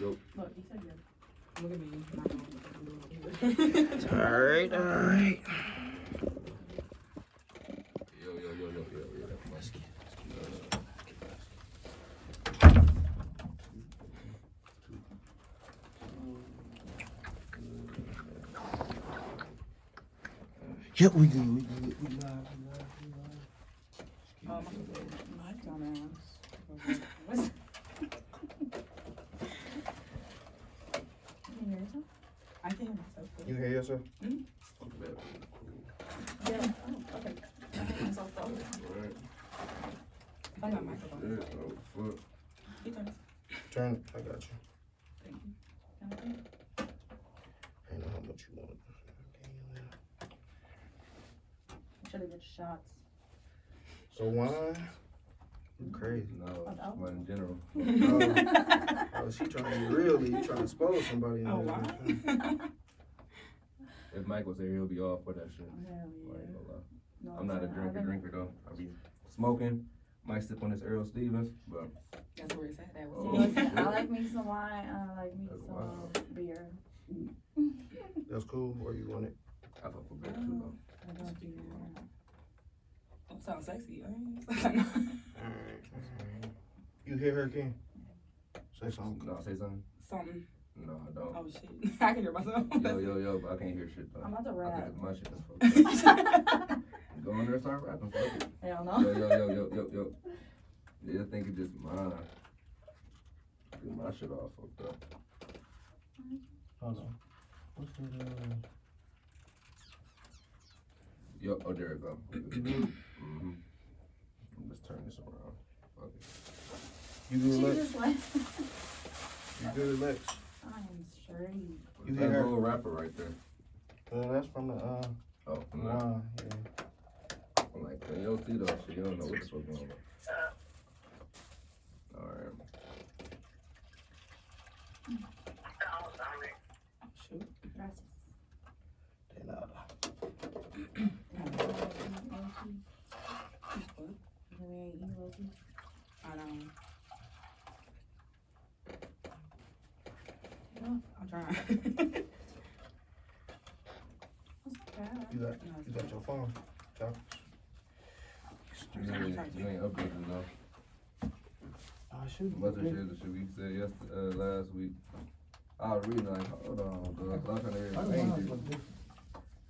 yo. Look, he said yes. Look at me. Alright. Yo. Let's get yeah, we good. We live. My dumbass. What's... Can you hear yourself? I can hear myself. You hear yourself? Mm-hmm. Yeah. Oh, okay. I can hear myself though. Alright. I got a microphone. He turns. Turn it. I got you. Thank you. Can I do it? I know how much you want. Should have get shots. So wine? You crazy. No, but in general. Oh, she trying to be real. You trying to expose somebody. Oh, wow. If Mike was there, he'll be all for that shit. Hell yeah. I ain't gonna lie. No, I'm not a drinker though. I be smoking. Might sip on this Earl Stevens, but That's where it's at. That Oh, was shit. I like me some wine. I like me That's some wild. beer. That's cool. Or you want it? I fuck with beer too though. I don't do Don't sound sexy. Alright. You hear her, Ken? Say something. No, say something. Something. No, I don't. Oh shit. I can hear myself. Yo, but I can't hear shit though. I'm about to I rap. think my shit is fucked up. Go in there and start rapping. Fuck it. Hell no. Yo. Yeah, I think it's just mine. Get my shit all fucked up. Hold on. What's the Yo, oh, there it go. Mm-hmm. Let's turn this around. Fuck it. You She good, Lex? just like, You good, Lex? I'm straight. You That hear her? little rapper right there. That's from the Oh, from that. wine. Yeah. I'm like, man, you don't see that shit. You don't know what the fuck going on. Alright. Shoot. Gracias. De nada. I don't. I'm trying. You got your phone. Talk. You ain't updated enough. I should. Mother shit that shit we said last week. I was reading like, hold on, dog. I'm trying to hear it.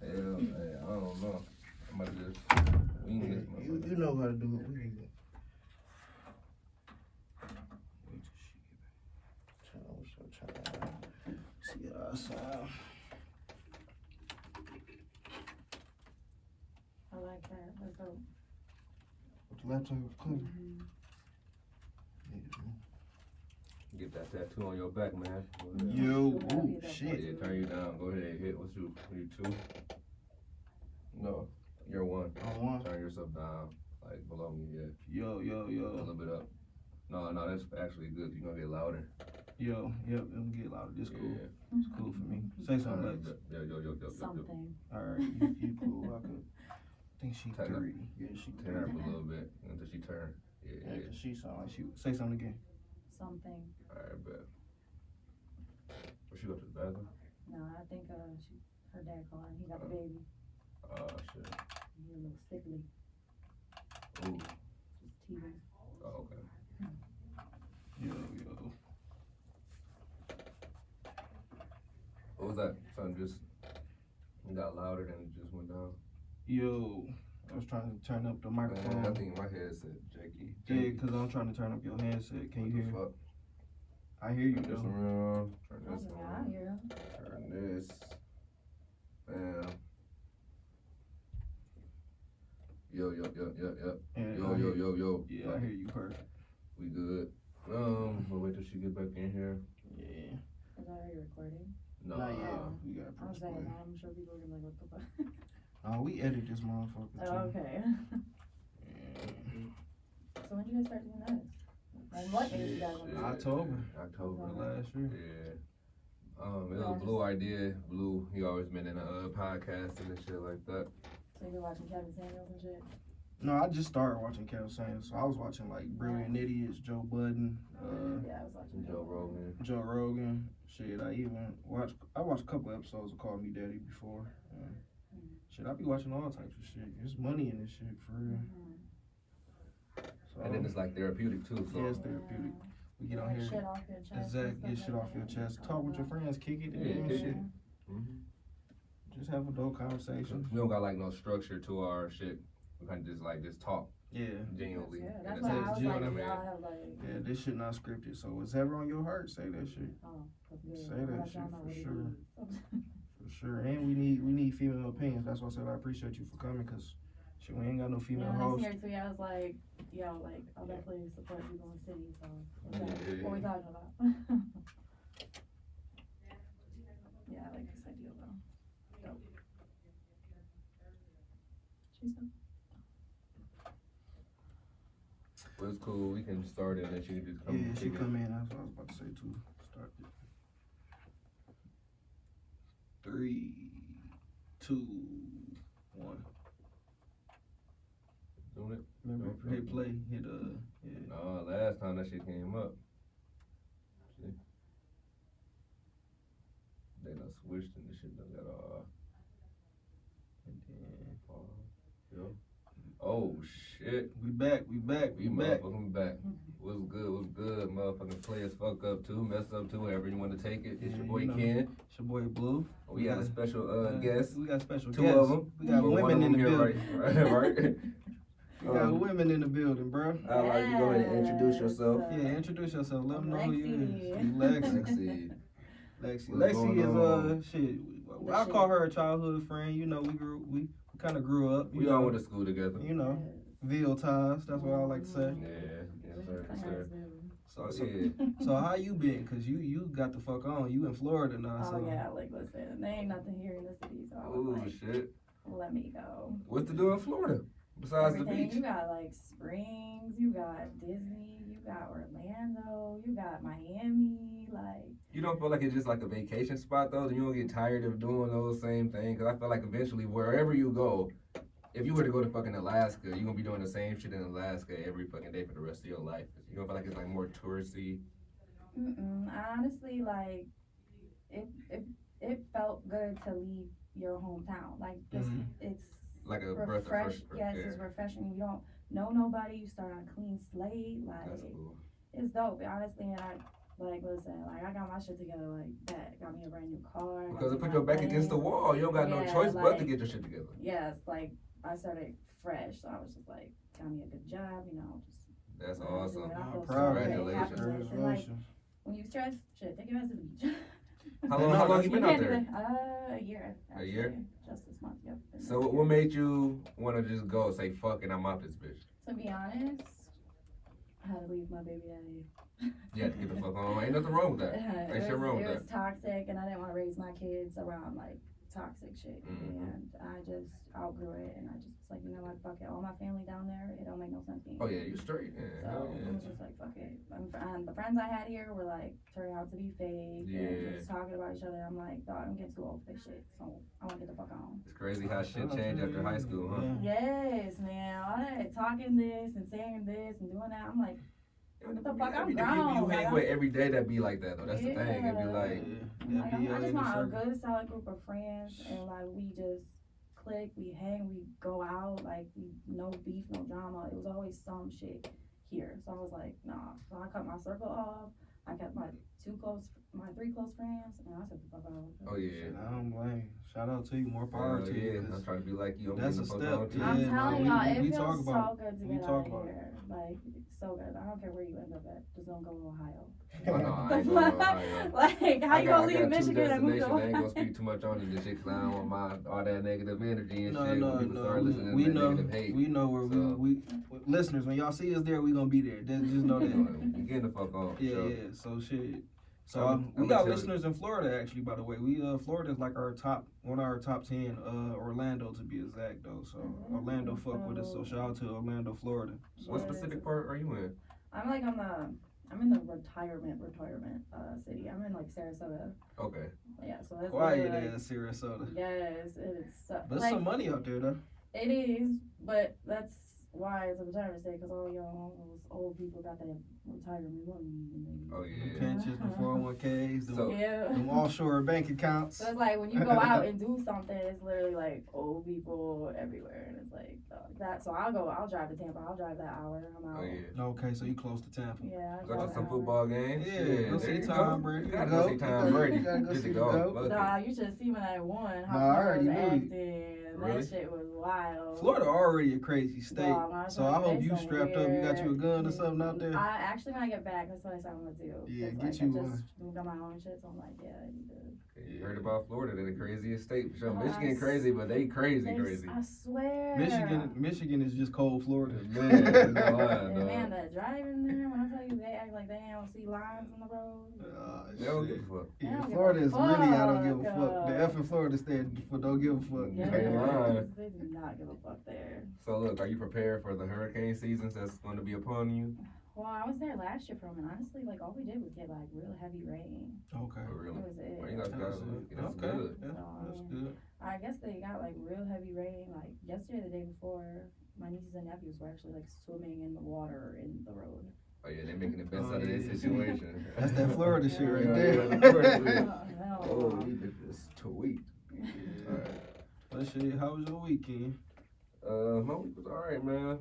Hell, I don't know. I might just wing this motherfucker. You know how to do it. We can wait till she get back. See you outside. I like that. Let's go. With the laptop clear. Get that tattoo on your back, man. Yo, ooh, Yeah, shit. turn you down. Go ahead and hit. What's you? You two? No, you're one. On one. Turn yourself down, like below me. Yeah, Yo. a little bit up. No, that's actually good. You're gonna get louder. Yo, yep, it'll get louder. This cool. Yeah. It's cool for me. Say something, Lex. Yo. Something. Alright, you cool. I think she Tighten up. 3. Yeah, she Turn up 3. a little bit until she turn. Yeah, Yeah. 'cause she sound like she say something again. Something. Alright, bet. Where she go to the bathroom? No, I think her dad called and he got the baby. Oh shit. He's a little sickly. Ooh. Just teething. Oh, okay. Yo. What was that? Something just got louder than it just went down. Yo, I was trying to turn up the microphone. Man, I think my head said Jakey. Yeah, because I'm trying to turn up your headset. Can you hear me? Fuck? I hear you Turn this though. around. Turn I this was like, I on. hear him. Turn this. Bam. Yo. And Yo. Yeah, I hear you perfect. We good. We'll wait till she get back in here. Yeah. Is that already recording? No. Not yet. We got I was press saying, play. I'm sure people are gonna be like, what the fuck? We edit this motherfucker too. Oh, okay. Yeah. So when did you guys start doing this? Like what age you guys Shit. on? October. October. Last year. Yeah. It was a Blue idea. Blue, he always been in a podcast and shit like that. So you're watching Kevin Samuels and shit? No, I just started watching Cal Science. So I was watching like Brilliant Idiots, Joe Budden, Yeah, I was watching Joe Rogan. Joe Rogan. Shit, I watched a couple episodes of Call Me Daddy before. Shit, I be watching all types of shit. There's money in this shit for real. So, And then it's like therapeutic too. So yeah, it's therapeutic. We get on Like here. shit off your chest. Exactly, get shit off your chest. Talk with your friends, kick it, Yeah, and kick shit. it. Mhm. Just have adult conversations. We don't got like no structure to our shit. We kind of just talk Yeah. genuinely. Yeah, And that's it's why like, I was you know like, what I mean? y'all have like, Yeah, this shit not scripted. So whatever on your heart, say that shit. Say that shit for sure. For sure. And we need female opinions. That's why I said I appreciate you for coming, cause shit, we ain't got no female yeah, hosts. here too, I was like, yo, like, I'll definitely support people in the city, so Yeah. what we talking about? Yeah, I like this idea though. Dope. She's dope. Well, it's cool. We can start it and then she can just come. Yeah, she kick it. come in. That's what I was about to say too. Start it. 3, 2, 1. Doing it? Remember, hit play, hit yeah. No, last time that shit came up. See? They done switched and this shit done got And then yo. Oh shit. we back. We motherfucking back. What's good, motherfucking play as fuck up too, mess up too, however you wanna take it. It's Yeah, your boy you know. Ken. It's your boy Blue. We got a special guest. We got special Two guests. of them. We got women in the building. Right. We got women in the building, bro. I'd like you go ahead and introduce yourself. Yeah, introduce yourself. Let them know who you is. Lexie. Lexie. Lexie. Lexie. What's going on? Lexie is shit. I call her a childhood friend. You know, we kind of grew up. We all went to school together. You know, Ville ties. That's what I like to say. Yeah, yes sir, yes sir. So how you been? Cause you got the fuck on. You in Florida now. Oh So. yeah, like listen, there ain't nothing here in the city, so I was Ooh, like, shit. let me go. What's to do in Florida besides the Everything. beach? You got like Springs, you got Disney, you got Orlando, you got Miami, like. You don't feel like it's just like a vacation spot though? You don't get tired of doing those same things? Cause I feel like eventually wherever you go, if you were to go to fucking Alaska, you're gonna be doing the same shit in Alaska every fucking day for the rest of your life. You don't feel like it's like more touristy? Honestly, like, it felt good to leave your hometown. Like, it's Like a breath of fresh Yes, air. it's refreshing. You don't know nobody. You start on a clean slate. Like, That's cool. it's dope, honestly. And I got my shit together like that. Got me a brand new car. Because it put your back against the wall. You don't got no Yeah, choice but to like- get your shit together. Yes, like, I started fresh, so I was just like, got me a good job, you know, just. That's I awesome. feel I'm so proud. great, Congratulations. happiness. And, like, Congratulations. when you stress, shit, take your ass to the beach. How long you been out can't do there? that. A year. A year? actually. Just this month, yep. been So there. what made you want to just go say fuck it, I'm out this bitch? To be honest, I had to leave my baby daddy. You had to get the fuck on. Ain't nothing wrong with that. Ain't shit wrong with It that. was toxic, and I didn't want to raise my kids around like toxic shit. Mhm. And I just outgrew it, and I just was like, you know what, fuck it. All my family down there, it don't make no sense being Oh here. yeah, you straight. Yeah, So hell I yeah. was just like, fuck it. And the friends I had here were like turning out to be fake Yeah. and just talking about each other. I'm like, dog, I'm getting too old for this shit. So I want to get the fuck on. It's crazy how shit changed after high school, huh? Yes, man. All that talking this and saying this and doing that. I'm like, what the fuck? I'm The people you grown. hang Like, with every day that be like that though. That's the thing. It'd be Yeah. like, like, I just want a good, solid group of friends, and like we just click, we hang, we go out, like we no beef, no drama. It was always some shit here, so I was like, nah. So I cut my circle off. I kept my 3 close friends, and I said the fuck out. oh yeah. I don't blame you. Shout out to you. More power Hell to you. yeah. 'Cause I'm trying to be like you. I'm that's getting a the fuck step. on too. Yeah, I'm no, telling y'all, it we feels talk about so good to We get talk out about here. Like, it's so good. I don't care where you end up at. Just don't go to Ohio. Oh, no, I ain't going to Ohio. Like, how you gonna leave I Michigan and move to I ain't gonna Ohio? speak too much on it, this shit, cause I don't want all that negative energy and No, shit. no, when people no. start listening We to that know. negative hate. We know where So- we listeners. When y'all see us there, we gonna be there. Just know that. You getting the fuck on. Yeah, so. yeah. So shit. So I'm we gonna got tell listeners in Florida actually. By the way, Florida is like one of our top 10. Orlando to be exact though. So Orlando fuck with us. So shout out to Orlando, Florida. What specific part are you in? I'm like I'm in the retirement city. I'm in like Sarasota. Okay. Yeah, so that's Quiet literally, ass Sarasota. Yes, it is. There's Like, some money out there though. it is, but that's why it's a retirement state, because all those old people got that retirement money. Oh yeah. Pensions, the 401ks, So- them offshore bank accounts. So it's like when you go out and do something, it's literally like old people everywhere, and it's like that. So I'll drive to Tampa. I'll drive that hour. I'm out. Oh yeah. Okay, so you close to Tampa. Yeah. I'll Go drive to some that hour. football games. Yeah, there go see you Tom go. Brady. You gotta Go. go see Tom Brady. You gotta go Get see to the go. goat. Fuck Nah, it. you should see when I won. Nah, How I Florida already was knew. acting. Really? That shit was wild. Florida already a crazy state. Dog, I'm So telling I hope they you some strapped up. You got you a gun or something out there. I actually, when I get back, that's what I said I'm gonna do. Yeah, 'Cause, get like, you I one. just moved on my own shit, so I'm like, yeah, I need to. You heard about Florida? They're the craziest state for sure. Oh, Michigan crazy, but they crazy. I swear. Michigan is just cold Florida. Man, no lie, And dog. man, that driving there, when I tell you, they act like they don't see lines on the road. They don't give a fuck. They Yeah, don't give Florida a is really I don't give a fuck. fuck. The F in Florida stand for don't give a fuck. Yeah. They lying. They do not give a fuck there. So look, are you prepared for the hurricane seasons that's going to be upon you? Well, I was there last year from, and honestly, like, all we did was get, like, real heavy rain. Okay. Oh, That really? was it. Well, you guys got That's that's okay. good. Yeah, that's good. I guess they got, like, real heavy rain. Like, yesterday, the day before, my nieces and nephews were actually, like, swimming in the water in the road. Oh yeah, they're making the best Oh, out of yeah. this situation. That's that Florida shit right Yeah, there. yeah, the Florida shit. Hell Oh, no. we did this tweet. Alright. But shit, how was your weekend? My week was alright, man.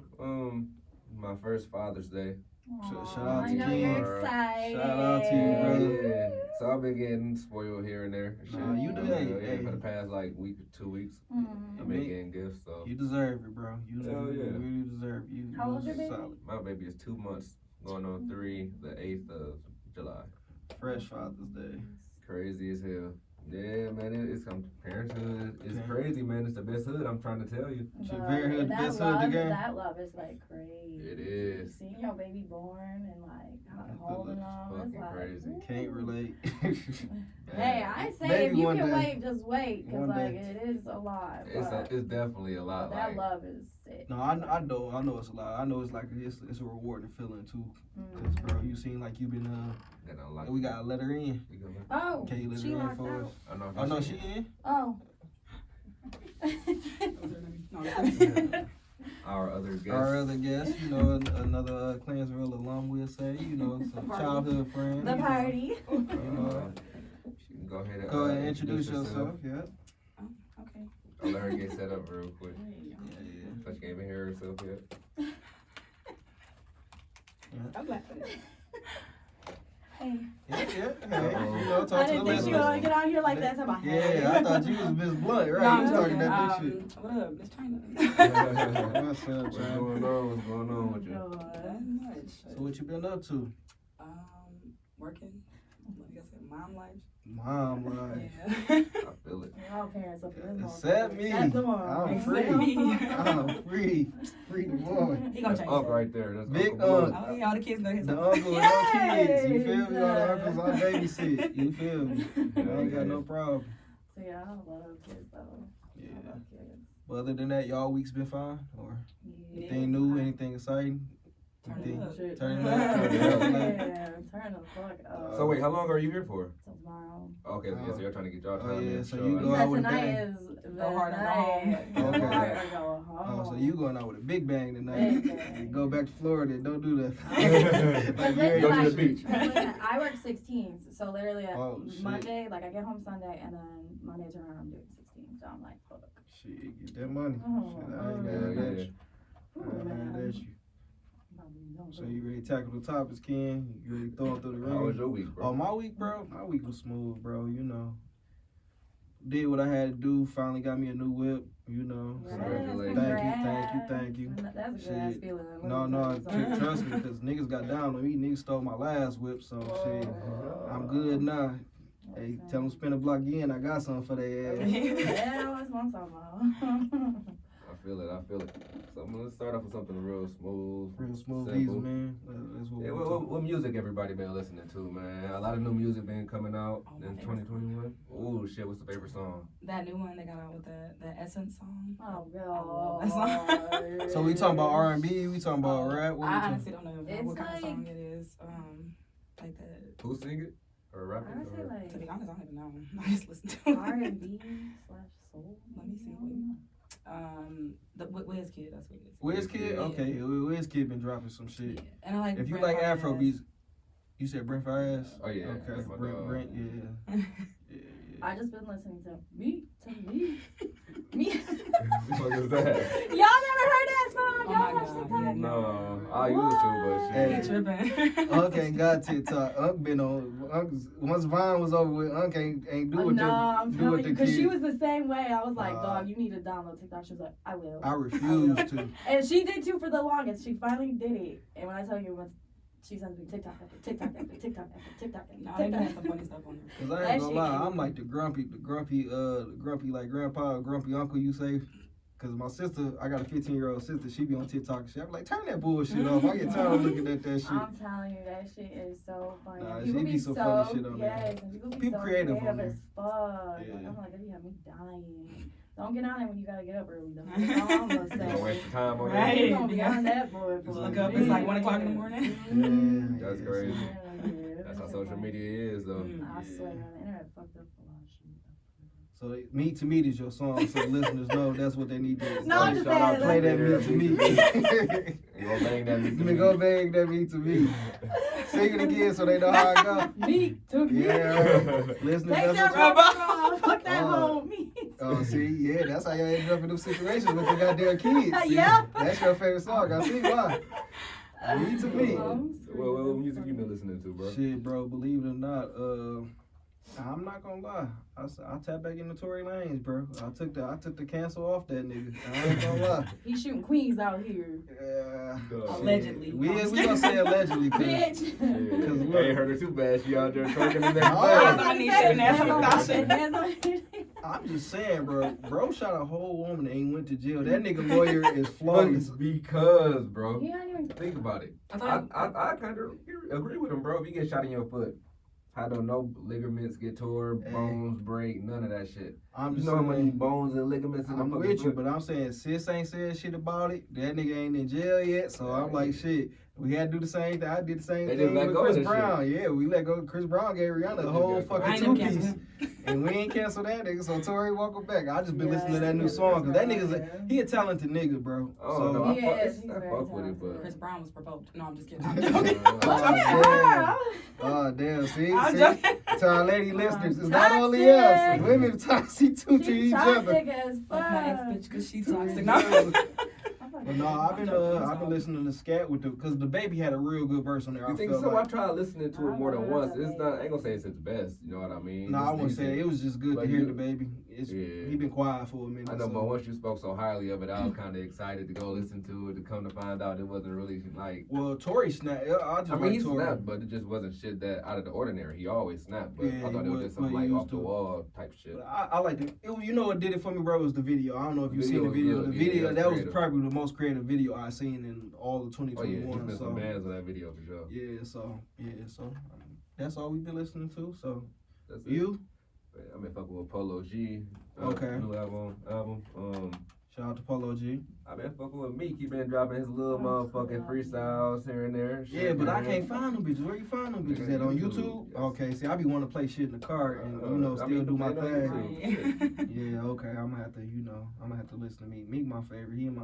My first Father's Day. Shout out I to know King. you're excited. Shout out to you, brother. Yeah. So I've been getting spoiled here and there. and shit. Nah, you do that, Yeah, hey. for the past like week or 2 weeks. Mhm. I've been getting gifts, so You deserve it, bro. You Hell yeah. really deserve it. You How old's your baby? solid. my baby is 2 months, going on 3, the 8th of July. Fresh Father's Day. Crazy as hell. Yeah, man, it's parenthood. It's Okay. crazy, man. It's the best hood. I'm trying to tell you. Shit, But very hood, that best hood love, again. That love is like crazy. It is. Seeing your baby born and like holding them, it's fucking like crazy. ooh. Can't relate. Hey, I say Maybe if you one can day. wait, just wait, cause One like day. it is a lot. It's but it's definitely a lot. that Like, love is sick. No, I know it's a lot. I know it's like it's a rewarding feeling too. Cause bro, you seem like you been you know, like we gotta let her in. you go, man. Oh, Can you let she her in locked for out. us? I know. Oh no, she in. Oh. Our other guest. Our other guest, you know, another Clansville alum, we'll say, you know, some childhood friend. The party. You know, She can go ahead and, go ahead and introduce yourself. Yeah. Okay. I'll let her get set up real quick. Yeah, So she can't even hear herself yet. I'm laughing. Hey. yeah. Hey, you know, I talk to the didn't think you were listeners. gonna get out here like that. Talking about Yeah, I thought you was Miss Blunt, right? No, you was I'm talking that big joking. shit. What up, Miss Chyna? What's up, What's China? going on? What's going on with you? Nothing much. So what you been up to? Working. Like I said, mom life. Mom, like, Yeah. I feel it. We're all parents up here. except me. Except the one. I'm Except free. me. I'm free. Free the boy. He gonna That's change Unc that. right there. That's Big Uncle Blue. Unc. Oh yeah, all the kids go to his The house. uncle with no kids. You feel me? All the Yes. uncles on babysit. You feel me? I ain't got no problem. So yeah, I love kids though. Yeah. I love kids. But other than that, y'all week's been fine? Or Yeah. anything new? Anything exciting? Turn Anything? it up. Shit. Turn it up, turn it up, like- Yeah, turn the fuck up. So wait, how long are you here for? Till tomorrow. Okay, yeah, so you're trying to get y'all time Oh, yeah, in. so Sure. you He go said out with a tonight bang. is the Go hard or go night. home. Go Okay. hard or go home. Oh, so you going out with a big bang tonight? Big bang. Go back to Florida. Don't do that. But Like, you listen, ain't- Go to like, the beach. listen, I work 16s, so literally Oh, shit. Monday, like I get home Sunday, and then Monday turn around I'm doing 16. So I'm like, fuck. Shit, get that money. Oh, Shit, I ain't yeah, mad at yeah. you. Ooh, I ain't mad man. at you. Probably don't So do you ready to tackle the topics, Ken? You ready to throw them through the How was ring? your week, bro? Oh, my week, bro? My week was smooth, bro. You know. Did what I had to do. Finally got me a new whip, you know. Yes, Congratulations. Thank you. That's a good Shit. ass feeling. No, trust me, because niggas got down on me. Niggas stole my last whip, so shit. I'm good now. Hey, tell them spin a block again. I got something for their ass. Yeah, that's what I'm talking about. I feel it. So I'm gonna start off with something real smooth. Real smooth Simple. easy, man. That's what Yeah, we're what talking music everybody been listening to, man? A lot of new music been coming out Oh, my in favorite 2021. Oh shit, what's the favorite song? That new one they got out with the Essence song. Oh love god. that So we talking about R&B, we talking about rap, what we I talking? honestly don't know It's what kind of song like- it is. Like that. Who sing it? Or rap I would say it? Or... To be like honest, I don't even know. I just listen to it. R&B/soul. Let me see. Wait. The WizKid, that's what it is. WizKid? Okay, WizKid been dropping some shit. Yeah. And I like If you Brent like Faiyaz. Afro beats, you said Brent Faiyaz? Oh yeah. Okay, That's my dog. Brent, yeah. I just been listening to me. Me. What is that? Y'all never heard that song? Oh Y'all my watch God, TikTok? yeah. No, I used to, but Hey. He shit. tripping. Unc ain't got TikTok. Unc been on. Once Vine was over with, Unc ain't do what No, I'm do telling what you, the because she kid. was the same way. I was like, dog, you need to download TikTok. She was like, I will. I refuse to. And she did too for the longest. She finally did it. And when I tell you, she sends me TikTok after TikTok after TikTok after TikTok after No, they TikTok. had some funny stuff on there. Cause I That ain't gonna shit lie, cute. I'm like the grumpy like grandpa, grumpy uncle you say. Cause my sister, I got a 15-year-old sister, she be on TikTok. She be like, turn that bullshit off. I get tired of looking at that shit. I'm telling you, that shit is so funny. Nah, People she be some funny shit on there. yes, and people be People so creative creative on as fuck. Yeah. Like, I'm like, they have me dying. Don't get on it when you gotta get up early though. That's all I'm gonna You gonna say. waste your time on Right. You gonna be on that boy for Just a look up, minute. it's like 1 o'clock in the morning. Yeah, That's yeah, crazy. Yeah, That's how social media is, though. I swear, the internet fucked up a lot of shit. So Meet to Meet is your song, so listeners know that's what they need to No, I'm just shout out, saying, play that like- Meet to Meet. You gonna bang that Let me go bang that Meet to Meet. Sing it again so they know how it go. Me to me. Yeah, listeners, Take that's that what rubber off. Fuck that Oh. whole me. Oh, see, yeah, that's how you ended up in them situations with your goddamn kids. See, Yeah. That's your favorite song. I see why. Me to me. What music you been listening to, bro? Shit, bro, believe it or not, I'm not gonna lie. I tap back into Tory Lanez, bro. I took the cancel off that nigga. I ain't gonna lie. He's shooting queens out here. Yeah. Allegedly. We gonna say allegedly, cause Bitch. Yeah, I ain't heard her too bad. She out there twerking in that Oh. club. Somebody said that, somebody thought shit. I'm just saying, bro shot a whole woman and ain't went to jail. That nigga lawyer is flawless. Because, bro, He ain't even. think about it. I I thought kind of agree with him, bro. If you get shot in your foot, I don't know, ligaments get tore, Hey. bones break, none of that shit. I'm You just know how many saying, bones and ligaments in the I'm fucking with you, foot? but I'm saying sis ain't said shit about it. That nigga ain't in jail yet, so I'm like, shit. We had to do the same thing. I did the same They thing just let with go of Chris that Brown. Yeah, we let go. Chris Brown gave Rihanna a whole I fucking ain't never 2-piece. canceled him. And we ain't cancel that nigga, so Tory welcome back. I just been Yeah, listening to that new yeah, song, cause that Chris nigga's Brown, he a talented nigga, bro. Oh, so, no, I He fuck, is. He's I very fuck with it, talented. Chris but... Brown was provoked. No, I'm just kidding. I'm Uh, joking. oh, damn. Oh, damn. See? I'm See? joking. To our lady listeners, it's not Toxic. only us. Women toxic too to She each other. toxic as Fuck my ex fuck. bitch because she To toxic. each No. other. I'm But no, I've been listening to Scat with cause the baby had a real good verse on there. You I think felt so? like, I tried listening to it more than I once. love It's that. not. I ain't gonna say it's his best. You know what I mean? no, I It's wouldn't say decent. it was just good But to hear you- the baby. Yeah. He been quiet for a minute. I know, so. but once you spoke so highly of it, I was kind of excited to go listen to it. To come to find out, it wasn't really like. Well, Tory snapped. I just I mean, like he Tory. snapped, but it just wasn't shit that out of the ordinary. He always snapped, but Yeah, I thought he it was was- just some but he like used off the to. wall type shit. But I like it. You know what did it for me, bro? Was the video. I don't know if The you video seen the was video. good. The Yeah, video it was that was creative. probably the most creative video I seen in all of Oh yeah, he 2021. spent so some bands on that video for sure. so that's all we've been listening to. So That's it. you I've been fucking with Polo G. Okay. New album. shout out to Polo G. I've been fucking with Meek. He been dropping his little motherfucking freestyles here and there. Yeah, but I can't find them bitches. Where you find them bitches at? On YouTube? Yes. Okay, see, I be wanting to play shit in the car and still do my thing. Yeah, okay. I'm gonna have to listen to Meek. Meek my favorite. He in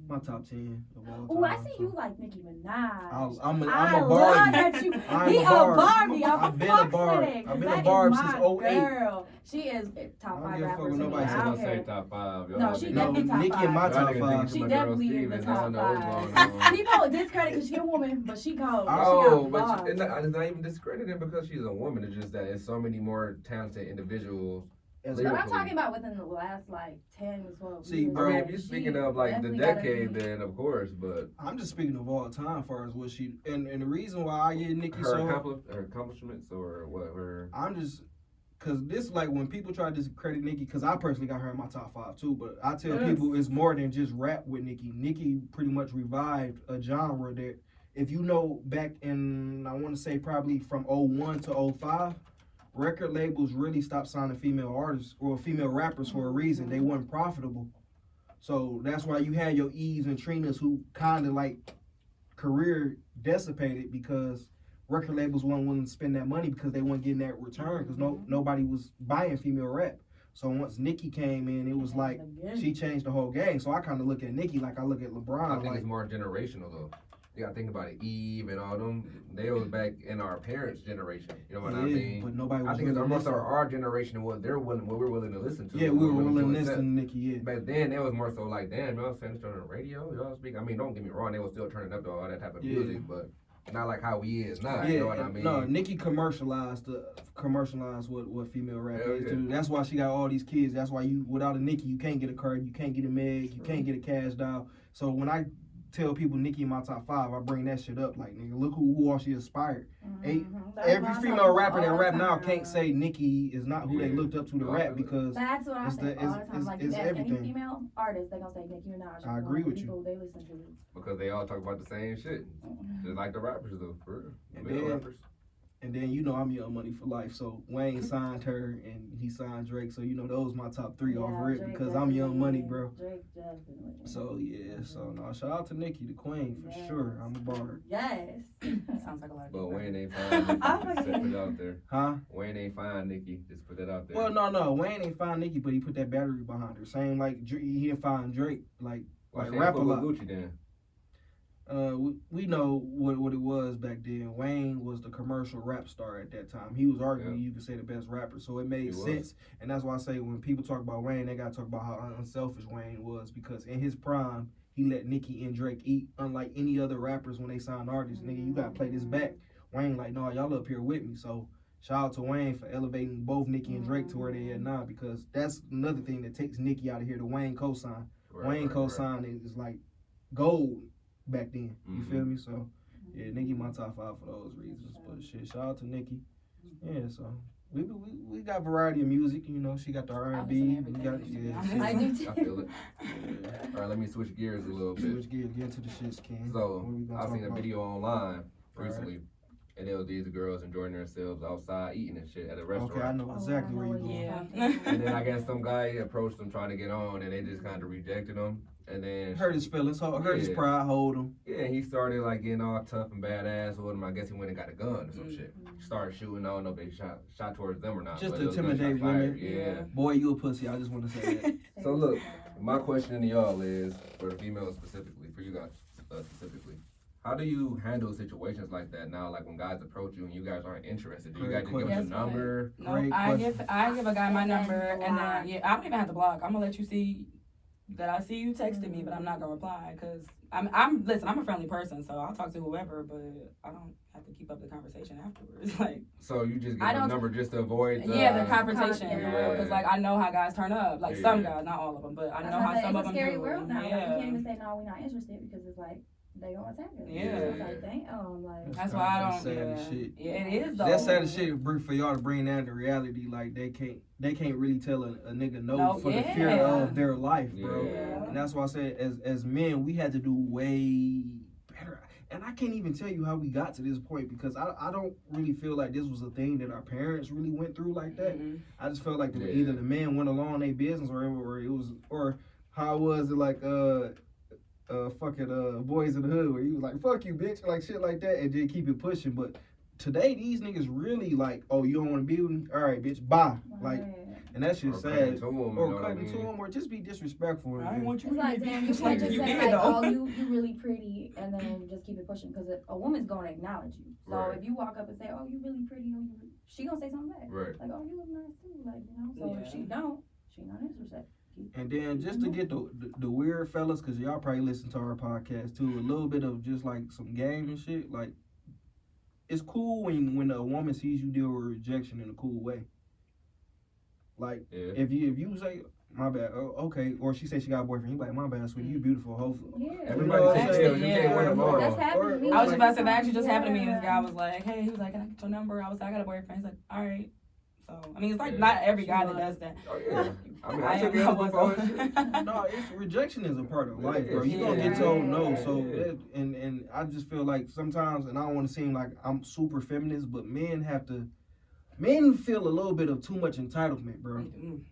my top 10 of all time. Oh, I see so. you like Nicki Minaj. I'm I a love Barbie. that you. I'm He a a Barb. Barbie. I've been a fucks Barb. with it, 'cause I've been a that Barb is since my 08. Girl, she is top I don't 5 give a fuck rappers. what to me. nobody I says. I'm don't gonna say care. top 5. No, she No, definitely top Nicki in my 5. top 5. She definitely in the top 5. People discredit because she a woman, but she cold. Oh, she but got it's not even discrediting because she's a woman. It's just that it's so many more talented individuals. As But I'm lyrically. talking about within the last like 10 to 12 See, years. bro, I mean, if you're speaking of like the definitely gotta decade, be- then of course, but I'm just speaking of all time, as far as what she and the reason why I get Nicki her so accomplishments or what her. I'm just cause this like when people try to discredit Nicki, cause I personally got her in my top 5 too. But I tell Yes. people it's more than just rap with Nicki. Nicki pretty much revived a genre that, if you know, back in I want to say probably from 01 to 05. Record labels really stopped signing female artists or female rappers for a reason. They weren't profitable. So that's why you had your Eves and Trinas who kind of like career dissipated because record labels weren't willing to spend that money because they weren't getting that return because nobody was buying female rap. So once Nicki came in, it was like she changed the whole game. So I kind of look at Nicki like I look at LeBron. I think like, it's more generational though. You gotta think about it. Eve and all them, they was back in our parents' generation. You know what I mean? But nobody was I think it's really almost listening. our generation and what we're willing to listen to. Yeah, we were willing to listen accept. to Nicki. Yeah. Back then, it was more so like, damn, y'all saying this on the radio, y'all speak. I mean, don't get me wrong, they was still turning up to all that type of music, but not like how we is now. You know what I mean? No, Nicki commercialized what female rap Hell is. yeah. Dude. That's why she got all these kids. That's why without a Nicki, you can't get a Cardi, you can't get a Meg, you can't get a Cash Doll. So when I tell people Nicki in my top 5, I bring that shit up. Like, nigga, look who all she inspired. Every female rapper that rap now can't say Nicki is not who they looked up to rap because that's what I say all the time. Like, it's if any everything. female artist, they gonna say Nicki Minaj. I agree with people they listen to. Because they all talk about the same shit. Just like the rappers though, for real. And then you know I'm Young Money for life, so Wayne signed her and he signed Drake, so you know those my top 3 off rip because I'm Young Money, bro. Drake definitely. So yeah, so no, shout out to Nicki, the queen for sure. I'm a bar. Yes. Sounds like a lot. But Wayne ain't fine Nicki. Just put it out there. Huh? Wayne ain't fine Nicki. Just put that out there. Well, no, Wayne ain't find Nicki, but he put that battery behind her. Same like he didn't find Drake, like rap a lot. Gucci then. We know what it was back then. Wayne was the commercial rap star at that time. He was arguably, you could say, the best rapper. So it made sense. And that's why I say when people talk about Wayne, they got to talk about how unselfish Wayne was. Because in his prime, he let Nicki and Drake eat. Unlike any other rappers when they sign artists. Nigga, you got to play this back. Wayne like, no, y'all up here with me. So shout out to Wayne for elevating both Nicki and Drake to where they at now. Because that's another thing that takes Nicki out of here. The Wayne cosign. Wayne cosign is like gold back then, you feel me? So yeah, Nicki my top 5 for those reasons. But shit, shout out to Nicki. Yeah, so we got variety of music. You know, she got the R&B. We got I do too. I feel it. All right, let me switch gears a little bit. Switch gears, get into the shits, Ken. So I seen a video online recently. And it was these girls enjoying themselves outside eating and shit at a restaurant. Okay, I know exactly where you're going. Yeah. And then I guess some guy approached them trying to get on, and they just kind of rejected him. And then hurt his feelings, hurt his pride, hold him. Yeah, he started like getting all tough and badass with him. I guess he went and got a gun or some shit. Started shooting. I don't know if they shot towards them or not. Just to intimidate women. Yeah. Boy, you a pussy. I just want to say that. So look, my question to y'all is, for the females specifically, for you guys specifically, how do you handle situations like that now? Like when guys approach you and you guys aren't interested, do you guys just give them a number? No, I give a guy my number and then I don't even have to block. I'm gonna let you see that I see you texting me, but I'm not gonna reply because I'm a friendly person, so I'll talk to whoever, but I don't have to keep up the conversation afterwards. Like, so you just give them a number just to avoid the confrontation, because like I know how guys turn up, like some guys, not all of them, but I know how some of them do. It's a scary world now. Like, you can't even say no, we're not interested because it's like they gonna attack us. Yeah. So it's like, damn, like that's why I don't. Sad as shit. Yeah, it is though. That's sad as shit for y'all to bring that to reality. Like they can't really tell a nigga no for the fear of their life, bro. Yeah. And that's why I said as men we had to do way better. And I can't even tell you how we got to this point because I don't really feel like this was a thing that our parents really went through like that. Mm-hmm. I just felt like either the man went along their business or how was it like Boys in the Hood where he was like, fuck you, bitch, like shit like that, and just keep it pushing. But today, these niggas really like, oh, you don't want to be with me? All right, bitch, bye. Like, and that shit's sad. Or cutting to him, or just be disrespectful. I want you. It's like, damn, you can't just say like, oh, you really pretty, and then just keep it pushing because a woman's gonna acknowledge you. So if you walk up and say, oh, you really pretty, she gonna say something back. Right. Like, oh, you look nice too, like So if she don't, she not interested. And then just to get the weird fellas, because y'all probably listen to our podcast too, a little bit of just like some game and shit. Like, it's cool when a woman sees you deal with rejection in a cool way. Like, if you say, my bad, okay, or she says she got a boyfriend, you like, my bad, sweetie, you beautiful, hopefully. Yeah. Everybody can tell, you can't win them all. That's happened to me. I was about to say, that actually just happened to me, and this guy was like, hey, he was like, can I get your number? I was like, I got a boyfriend. He's like, all right. So, I mean, it's like not every guy that does that. Oh, yeah. I mean, I took it before. No, rejection is a part of life, bro. You're going to get told no. So, and I just feel like sometimes, and I don't want to seem like I'm super feminist, but men feel a little bit of too much entitlement, bro.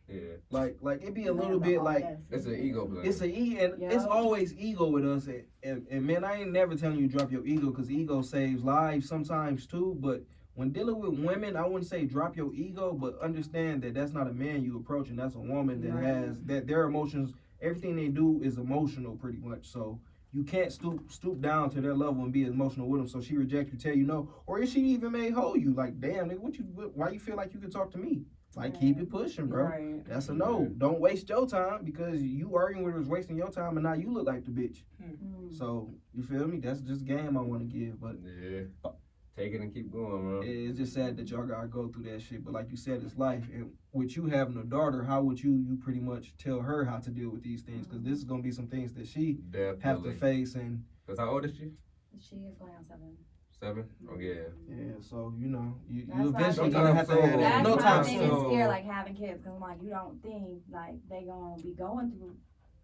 Yeah. Like it be a little bit like it's an ego play. It's it's always ego with us. And man, I ain't never telling you drop your ego because ego saves lives sometimes too. But when dealing with women, I wouldn't say drop your ego, but understand that that's not a man you approach, and that's a woman that has that their emotions. Everything they do is emotional, pretty much. So you can't stoop down to their level and be emotional with them. So she reject you, tell you no, or if she even may hold you, like, damn, nigga, why you feel like you can talk to me? Like, keep it pushing, bro. Right. That's a no. Don't waste your time because you arguing with her is wasting your time, and now you look like the bitch. So you feel me? That's just game I want to give, but take it and keep going, bro. It's just sad that y'all gotta go through that shit. But like you said, it's life. And with you having a daughter, how would you pretty much tell her how to deal with these things? Because this is gonna be some things that she have to face. And cause how old is she? She is going on 7. 7? Oh yeah. Yeah. So you know, you That's eventually my gonna have to have that. That's No my time thing soon. is scared, like having kids, cause I'm like, you don't think like they gonna be going through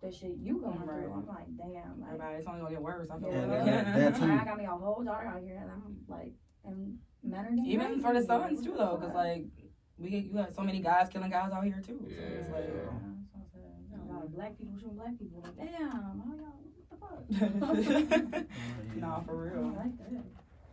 the shit you going through. I'm like, damn, like It's only gonna get worse. I feel that too. I got me a whole daughter out here, and I'm like, and men are getting even crazy. for the sons too, though, cause like you got so many guys killing guys out here too. So it's like, a lot of black people shooting black people. Like, damn, how y'all? What the fuck? nah, for I real. don't like that.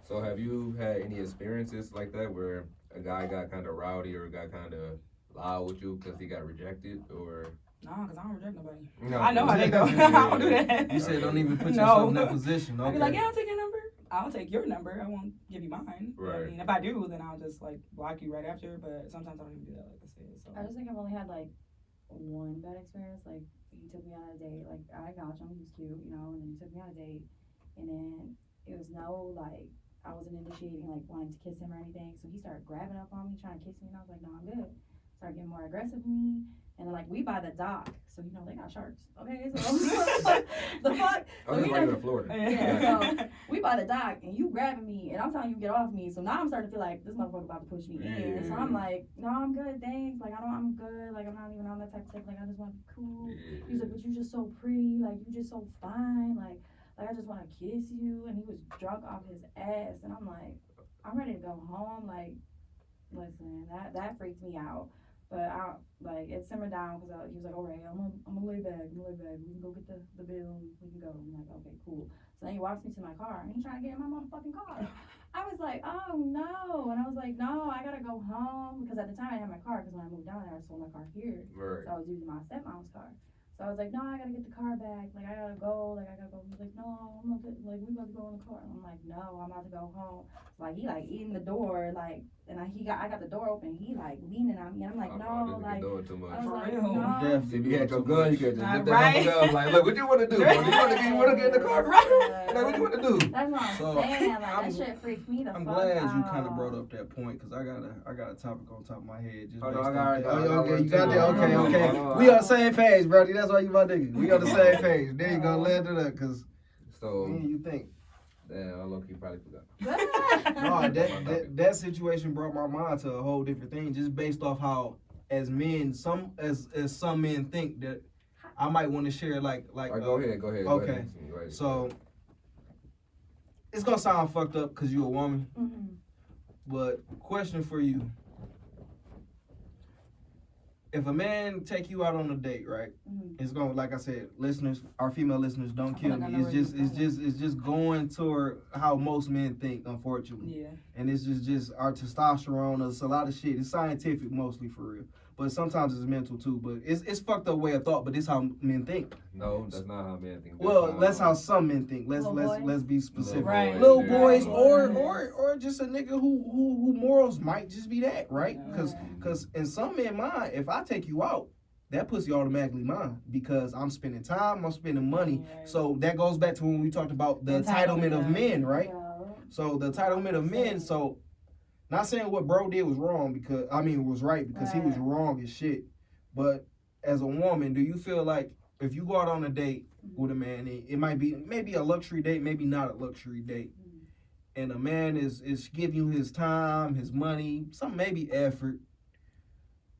So have you had any experiences like that where a guy got kind of rowdy or got kind of loud with you because he got rejected or? Nah, cause I don't reject nobody. No. I know how they go. I don't do that. You said don't even put yourself in that position. I'll Okay. be like, yeah, I'll take your number. I'll take your number. I won't give you mine. Right. I mean, if I do, then I'll just like block you right after. But sometimes I don't even do that, like I said. So. I just think I've only had like one bad experience. Like he took me on a date. Like I got him, he was cute, you know, and then he took me on a date, and then it was no like I wasn't initiating like wanting to kiss him or anything. So he started grabbing up on me, trying to kiss me, and I was like, no, I'm good. Started getting more aggressive with me, and then like we by the dock, so you know they got sharks. Okay, so the fuck. Oh, So this we right done- in Florida. Yeah, so we by the dock and you grabbing me and I'm telling you to get off me. So now I'm starting to feel like this motherfucker about to push me in. So I'm like, no, I'm good, thanks. Like I'm good. Like I'm not even on that type of stuff. Like I just want to be cool. He's like, but you just so pretty. Like you just so fine. Like I just want to kiss you. And he was drunk off his ass. And I'm like, I'm ready to go home. Like, listen, that freaked me out. But it simmered down because he was like, all right, I'm gonna lay back. We can go get the bill. We can go. I'm like, okay, cool. So then he walks me to my car and he's trying to get in my motherfucking car. I was like, oh no. And I was like, no, I gotta go home because at the time I had my car because when I moved down there I sold my car here. Right. So I was using my stepmom's car. So I was like, no, I gotta get the car back. Like I gotta go. He's like, no, I'm not. Like we about to go in the car. And I'm like, no, I'm about to go home. So like he like in the door like. And I got the door open. He like leaning on me. And I'm like, no, like doing too much. I was like, real. no. If you had your gun, you could just lift that Right. up. Like, look, what you want to do? You want to get in the car? Like, what you want to do? That's what I'm So, saying. Like that shit freaked me the I'm fuck glad out. you kind of brought up that point because I got a topic on top of my head. Just Oh, no, based I on got that. it. Okay, you got that. Okay. Oh, We on the same page, brother. That's why you my nigga. We on the same page. There you go. Land it up because So, you think. damn, I low-key probably forgot. No, that situation brought my mind to a whole different thing, just based off how, as men, some men think that I might want to share like. All right, go ahead. Okay, Go ahead. so it's gonna sound fucked up because you're a woman, Mm-hmm. but question for you: if a man take you out on a date, right? Mm-hmm. It's going, like I said, listeners, our female listeners, don't I feel kill like I me. know It's where just you're going toward how most men think, unfortunately. Yeah. And it's just our testosterone. It's a lot of shit. It's scientific mostly for real, but sometimes it's mental too. But it's fucked up way of thought. But it's how men think. No, that's not how men think. Well, that's how some men think. Little Let's be specific. Right. Little Yeah. boys, Right. or just a nigga who morals might just be that, right? Yeah. Because in some men mind, if I take you out, that pussy automatically mine because I'm spending time, I'm spending money. Right. So that goes back to when we talked about the entitlement of men, right? Yeah. So the entitlement of men. So not saying what bro did was wrong because was right because he was Right. wrong as shit. But as a woman, do you feel like if you go out on a date with a man, it might be maybe a luxury date, maybe not a luxury date, and a man is giving you his time, his money, some maybe effort.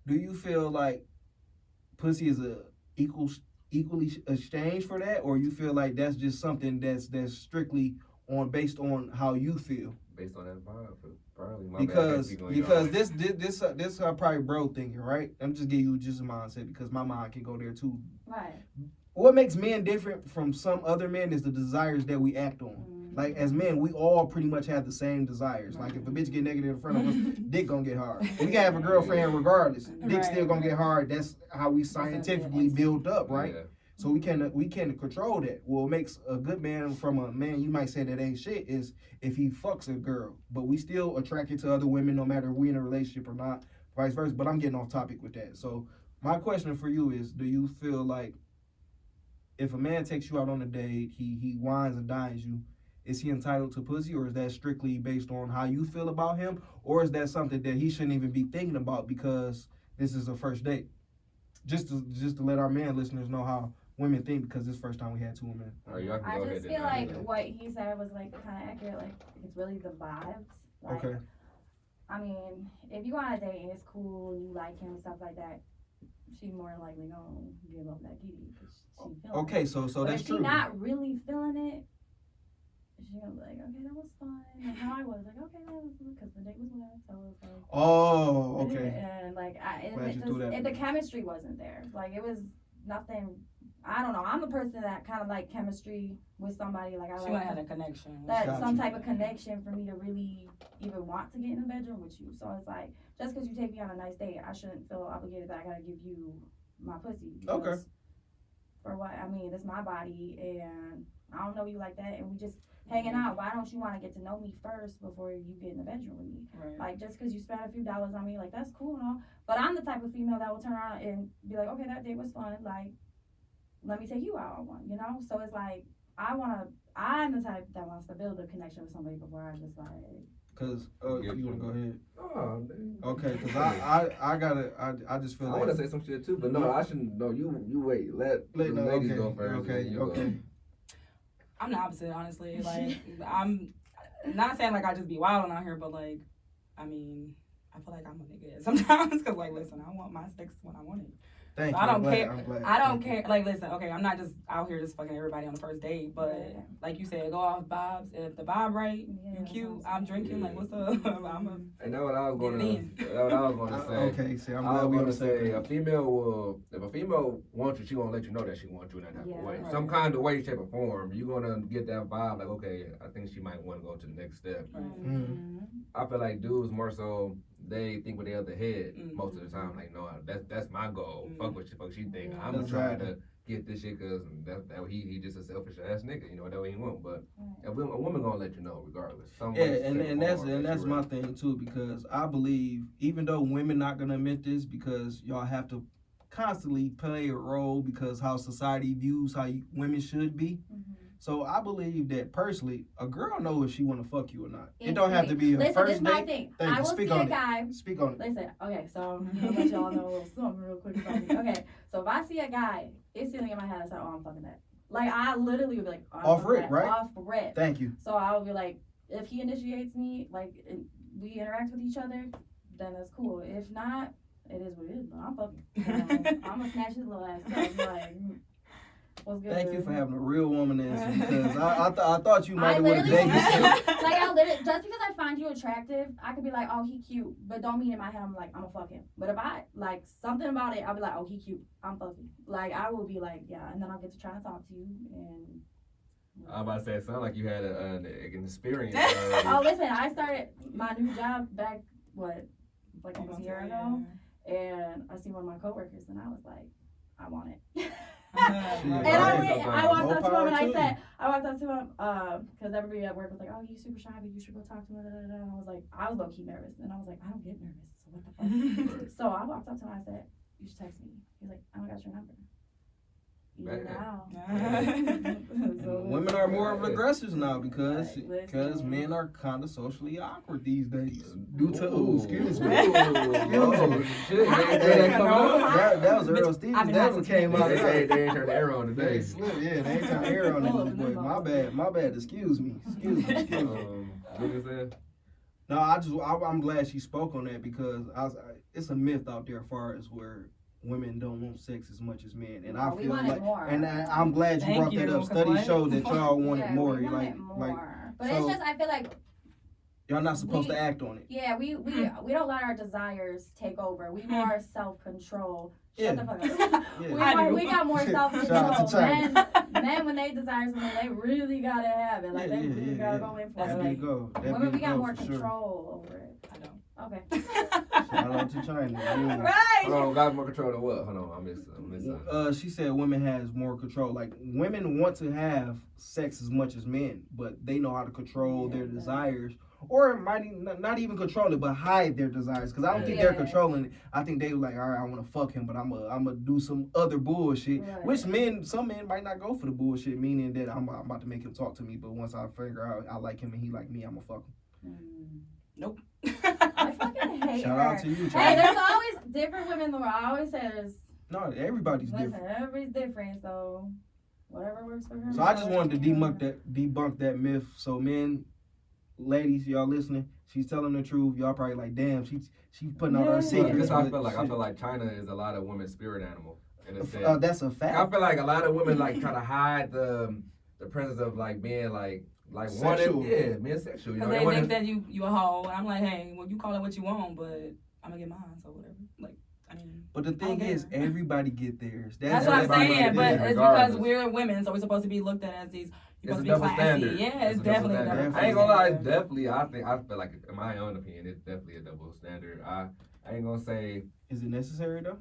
Do you feel like pussy is a equally exchange for that, or you feel like that's just something that's strictly based on how you feel? based on that vibe, probably. My Because bad, keep going, this probably bro thinking, right? I'm just giving you just a mindset because my mind can go there too. Right. What makes men different from some other men is the desires that we act on. Like as men, we all pretty much have the same desires. Like if a bitch get negative in front of us, dick gonna get hard. We can have a girlfriend regardless. Dick still gonna get hard. That's how we scientifically built up, right? Yeah. So we can control that. What makes a good man from a man you might say that ain't shit is if he fucks a girl, but we still attracted to other women no matter if we in a relationship or not, vice versa. But I'm getting off topic with that. So my question for you is, do you feel like if a man takes you out on a date, he wines and dines you, is he entitled to pussy, or is that strictly based on how you feel about him, or is that something that he shouldn't even be thinking about because this is a first date? Just to let our man listeners know how women think, because this first time we had two women. I just feel like what he said was like kind of accurate. Like it's really the vibes. Like, okay. I mean, if you go on a date and it's cool, you like him and stuff like that, she more likely gonna give up that kitty because she feeling okay, it. so but that's if true. If she not really feeling it, she gonna be like, okay, that was fun. Like how I was like, okay, that was good because the date was wet, so it was like. Oh, okay. And like, if the chemistry wasn't there, like it was nothing. I don't know. I'm a person that kind of like chemistry with somebody. Like I like had a connection. Some type of connection for me to really even want to get in the bedroom with you. So it's like just because you take me on a nice date, I shouldn't feel obligated that I gotta give you my pussy. Okay. For what? I mean, it's my body, and I don't know you like that, and we just hanging out. Why don't you want to get to know me first before you get in the bedroom with me? Right. Like just because you spent a few dollars on me, like that's cool and all. But I'm the type of female that will turn around and be like, okay, that date was fun. Like, let me take you out on one, you know? So it's like, I'm the type that wants to build a connection with somebody before I just like. Cause, you wanna go ahead? Oh, okay, cause I just feel I like. wanna say some shit too, but no, I shouldn't, no, you wait, let the ladies go first. Okay. I'm the opposite, honestly. Like, I'm not saying like I just be wilding out here, but like, I mean, I feel like I'm a nigga sometimes, cause like, listen, I want my sex when I want it. Thank so you. I don't care. I don't care. Like, listen, okay, I'm not just out here just fucking everybody on the first date, but like you said, go off vibes. If the vibe right, you cute, I'm drinking. Like, what's up? And that's what I was gonna say. Okay, see, I'm glad we gonna say a female will, if a female wants you, she gonna let you know that she wants you in that type of way, some kind of way, shape, or form. You're gonna get that vibe, like, okay, I think she might want to go to the next step. I feel like dudes more so, they think with their other head most of the time. Like, no, that's my goal. Fuck what she think. I'm gonna try to get this shit because he just a selfish ass nigga. You know, that way he won't. But a woman gonna let you know regardless. And that's my thing too, because I believe even though women not gonna admit this, because y'all have to constantly play a role because how society views how women should be. So I believe that personally, a girl knows if she want to fuck you or not. It don't have to be a first date. Listen, this is my thing. I will see a guy. Speak on it. Listen, okay, so I'm gonna let y'all know a little something real quick about me. Okay, so if I see a guy, it's sitting in my head, I say, oh, I'm fucking that. Like, I literally would be like, oh, off rip, right? Off rip. Thank you. So I would be like, if he initiates me, like, we interact with each other, then that's cool. If not, it is what it is. But I'm fucking. I'm gonna snatch his little ass up. Like, what's good? Thank you for having a real woman answer, because I thought you might have would have dated. Like, I literally, just because I find you attractive, I could be like, oh, he cute, but don't mean in my head I'm like, I'm gonna fuck him. But if I like something about it, I'll be like, oh, he cute, I'm fucking. Like, I will be like, yeah, and then I'll get to try to talk to you and. I'm about to say, it sounded like you had an experience. Oh, listen, I started my new job back, like almost a year ago, and I see one of my coworkers, and I was like, I want it. And I walked up to him and I walked up to him, because everybody at work was like, oh, he's super shy, but you should go talk to him, and I was low-key nervous, and I was like, I don't get nervous, so what the fuck? So I walked up to him and I said, you should text me. He's like, I don't got your number. Now. So women are more of aggressors now because men are kind of socially awkward these days. Due to excuse me. That was Earl Stevens. That one came out. They ain't turned the arrow on today. Yeah, they ain't turned the arrow on this boy. My bad. Excuse me. What you said? No, I'm glad she spoke on that, because it's a myth out there as far as where women don't want sex as much as men, and I feel like, and I'm glad you brought that up. Studies show that y'all want it more. But so, it's just, I feel like Y'all not supposed to act on it. Yeah, we don't let our desires take over. We more self-control. Shut the fuck up. Yeah. We got more self-control. Shout out to Men, when they desire something, they really gotta have it. Like, they really gotta go in for That's it. me. Like, Go. women, we got more control over it. I don't. Okay. Shout out to Chyna. Yeah. Right. Hold on, got more control than what? Hold on, I missed She said women has more control. Like, women want to have sex as much as men, but they know how to control their desires. Or might not even control it, but hide their desires. Because I don't think they're controlling it. I think they were like, all right, I want to fuck him, but I'm gonna do some other bullshit. Right. Which some men might not go for the bullshit, meaning that I'm about to make him talk to me. But once I figure out I like him and he like me, I'm gonna fuck him. Nope. I fucking hate Shout her. out to you, Chyna. Hey, there's always different women in the world. I always say there's. No, everybody's different. Everybody's different, so whatever works for her. So I just wanted to debunk that myth. So men, ladies, y'all listening, she's telling the truth. Y'all probably like, damn, she's putting out her secrets. I feel like Chyna is a lot of women's spirit animal. That's a fact. I feel like a lot of women like try to hide the presence of like being like sexual. being sexual. You know, they think that you a hoe, and I'm like, hey, well, you call it what you want, but I'm gonna get mine, so whatever. Like, I mean. But the thing is, everybody get theirs. That's what I'm saying. But it's because we're women, so we're supposed to be looked at as these. You're supposed to be classy. Standard. Yeah, it's definitely a double standard. I ain't gonna lie, it's definitely. I feel like, in my own opinion, it's definitely a double standard. I ain't gonna say. Is it necessary though?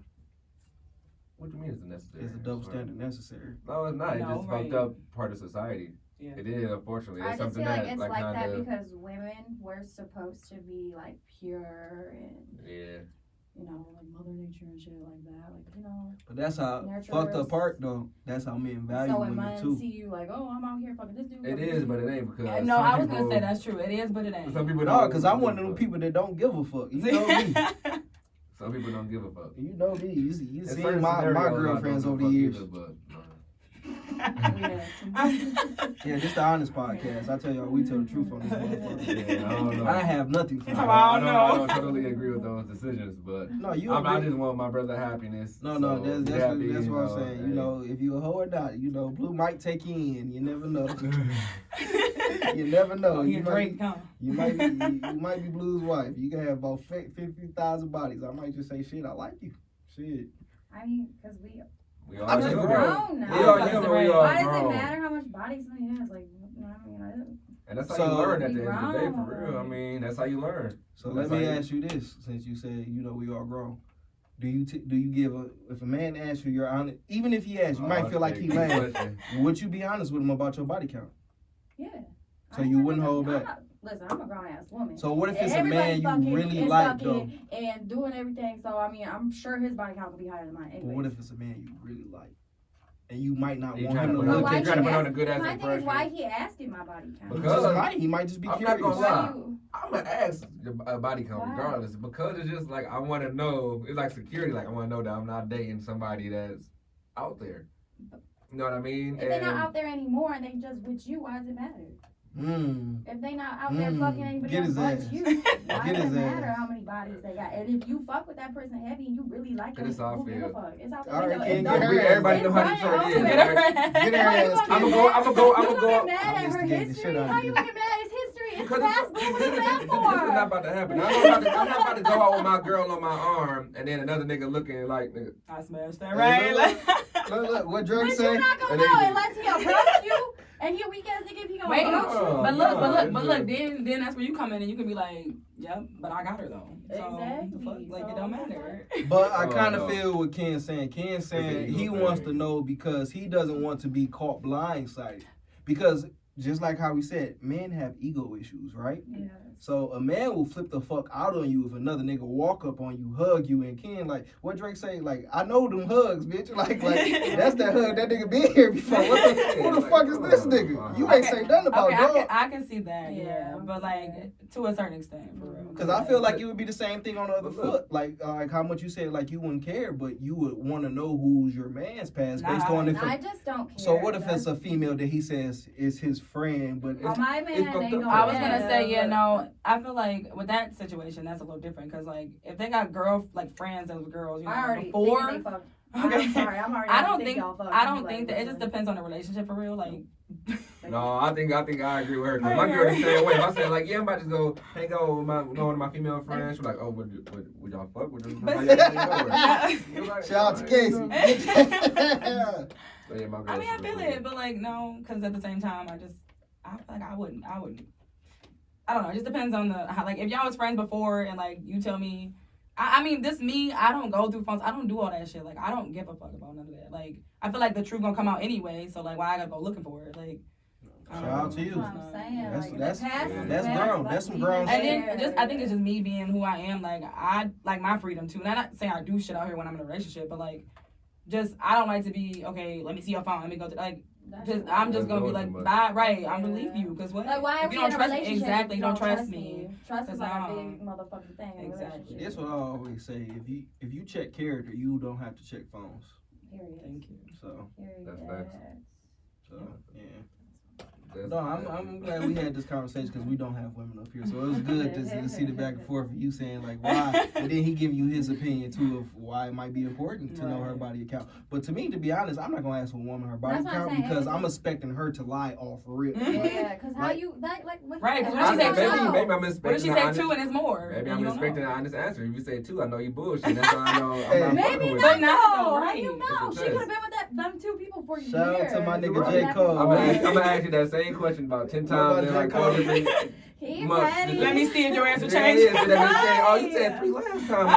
What do you mean is it necessary? Is a double standard necessary? No, it's not. It's just fucked up part of society. Yeah. It is, unfortunately. I It's just something feel like that, it's like that because women were supposed to be like pure and you know, like Mother Nature and shit like that. Like, you know. But that's how fucked up part though. That's how men value women too. So when men see you like, oh, I'm out here fucking this dude. It is, but it ain't because. No, I was gonna say that's true. It is, but it ain't. Some people don't. No, because I'm one of them people that don't give a fuck. You know me. Some people don't give a fuck. You know me. You seen my girlfriends over the years. Yeah, this the honest podcast. I tell y'all, we tell the truth on this motherfucker. Yeah, I don't know. I have nothing for you. I don't totally agree with those decisions, but no, I just want my brother happiness. No, that's what I'm saying. You know, if you a hoe or not, you know, Blue might take you in. You never know. You never know. You might be Blue's wife. You can have about 50,000 bodies. I might just say, shit, I like you. Shit. I mean, because I'm just grown now. Why does it matter how much body somebody has? Like, you know what I mean? And that's how you learn at the end of the day, for real. I mean, that's how you learn. So let me ask you this, since you said, you know, we all grown. Do you give if a man asks you, you're honest, even if he asks, you might feel like he lying. Would you be honest with him about your body count? Yeah. So you wouldn't hold back? Listen, I'm a grown ass woman. So what if it's a man you really like though? And doing everything, so I mean, I'm sure his body count could be higher than mine anyway. But what if it's a man you really like? And you might not want him to look at you. Trying to put on a good ass impression. My thing is why he asking my body count. Because he might just be curious. I'm not gonna lie. I'm gonna ask a body count regardless because it's just like I want to know. It's like security. Like I want to know that I'm not dating somebody that's out there. You know what I mean? If they're not out there anymore and they just with you, why does it matter? If they not out there fucking anybody else but you, why does it matter how many bodies they got? And if you fuck with that person heavy and you really like them, it's all who gives a fuck? It's out there. Everybody know how Detroit is. Get her ass. I'm gonna go. Mad at her history? How you looking mad at his history? It's past. What was you mad for? This is not about to happen. I'm not about to go out with my girl on my arm and then another nigga looking like nigga. I smashed that right. Look, what Drake say? You're not gonna know unless he approach you. And here weak ass nigga, if he gonna but look, then that's where you come in and you can be like, yep, but I got her though. So, exactly. Like it don't matter. But I kind of feel what Ken's saying. Ken's saying he wants to know because he doesn't want to be caught blindsided. Because just like how we said, men have ego issues, right? Yeah. So a man will flip the fuck out on you if another nigga walk up on you, hug you, and Ken, like, what Drake say? Like, I know them hugs, bitch. Like that's that hug that nigga been here before. Who the fuck is this nigga? You ain't say nothing about dog. I can see that, yeah. But like to a certain extent, for real. Because I feel like it would be the same thing on the other foot. Like how much you said, like you wouldn't care, but you would want to know who's your man's past based on if. I just don't care. So what if it's a female that he says is his friend, but it's, my man ain't gonna. I was gonna say, no. I feel like with that situation, that's a little different because like if they got friends that was girls, you know, before. Okay. I'm sorry. I'm already. I don't think that it just depends on the relationship for real. Like. No, I think I agree with her. Cause my girl the same way. If I say like, yeah, I'm about to go hang out with one of my female friends, she's like, oh, would y'all fuck with them? Shout out to Casey. So, yeah, my girl. I mean, I feel it, but like no, because at the same time, I feel like I wouldn't. I don't know. It just depends on how, like, if y'all was friends before and like you tell me. I mean, this me. I don't go through phones. I don't do all that shit. Like, I don't give a fuck about none of that. Like, I feel like the truth gonna come out anyway. So like, why I gotta go looking for it? Like. Shout out to you. That's what I'm saying. That's grown. That's some And grown then I think it's just me being who I am. Like I like my freedom too. And I'm not saying I do shit out here when I'm in a relationship, but like, just I don't like to be okay. Let me see your phone. Let me go to like. I'm just gonna be like, bye. Right? I'm gonna leave you because what? Like why if you don't trust me? Exactly. You don't trust me. Trust is like a big motherfucking thing. Exactly. That's what I always say. If you check character, you don't have to check phones. Period. Thank you. So. That's facts. So yeah. No, I'm glad we had this conversation because we don't have women up here, so it was good to see the back and forth of you saying like why, and then he giving you his opinion too of why it might be important to know her body count. But to me, to be honest, I'm not gonna ask a woman her body count because I'm expecting her to lie off for real. Yeah, because how you like what? Right, because when she say maybe I'm what expecting. if she say 2 and it's more? Maybe I'm expecting an honest answer. If you say 2, I know you bullshit. That's why I know I'm not maybe fucking with not you. though. Right. You know, she could have been with them 2 people for years. Shout out to my nigga J. Cole. I'm gonna ask you that same question about 10 times in like 4 different months. Let me see if your answer Yeah, changes. Oh, you said 3 last time.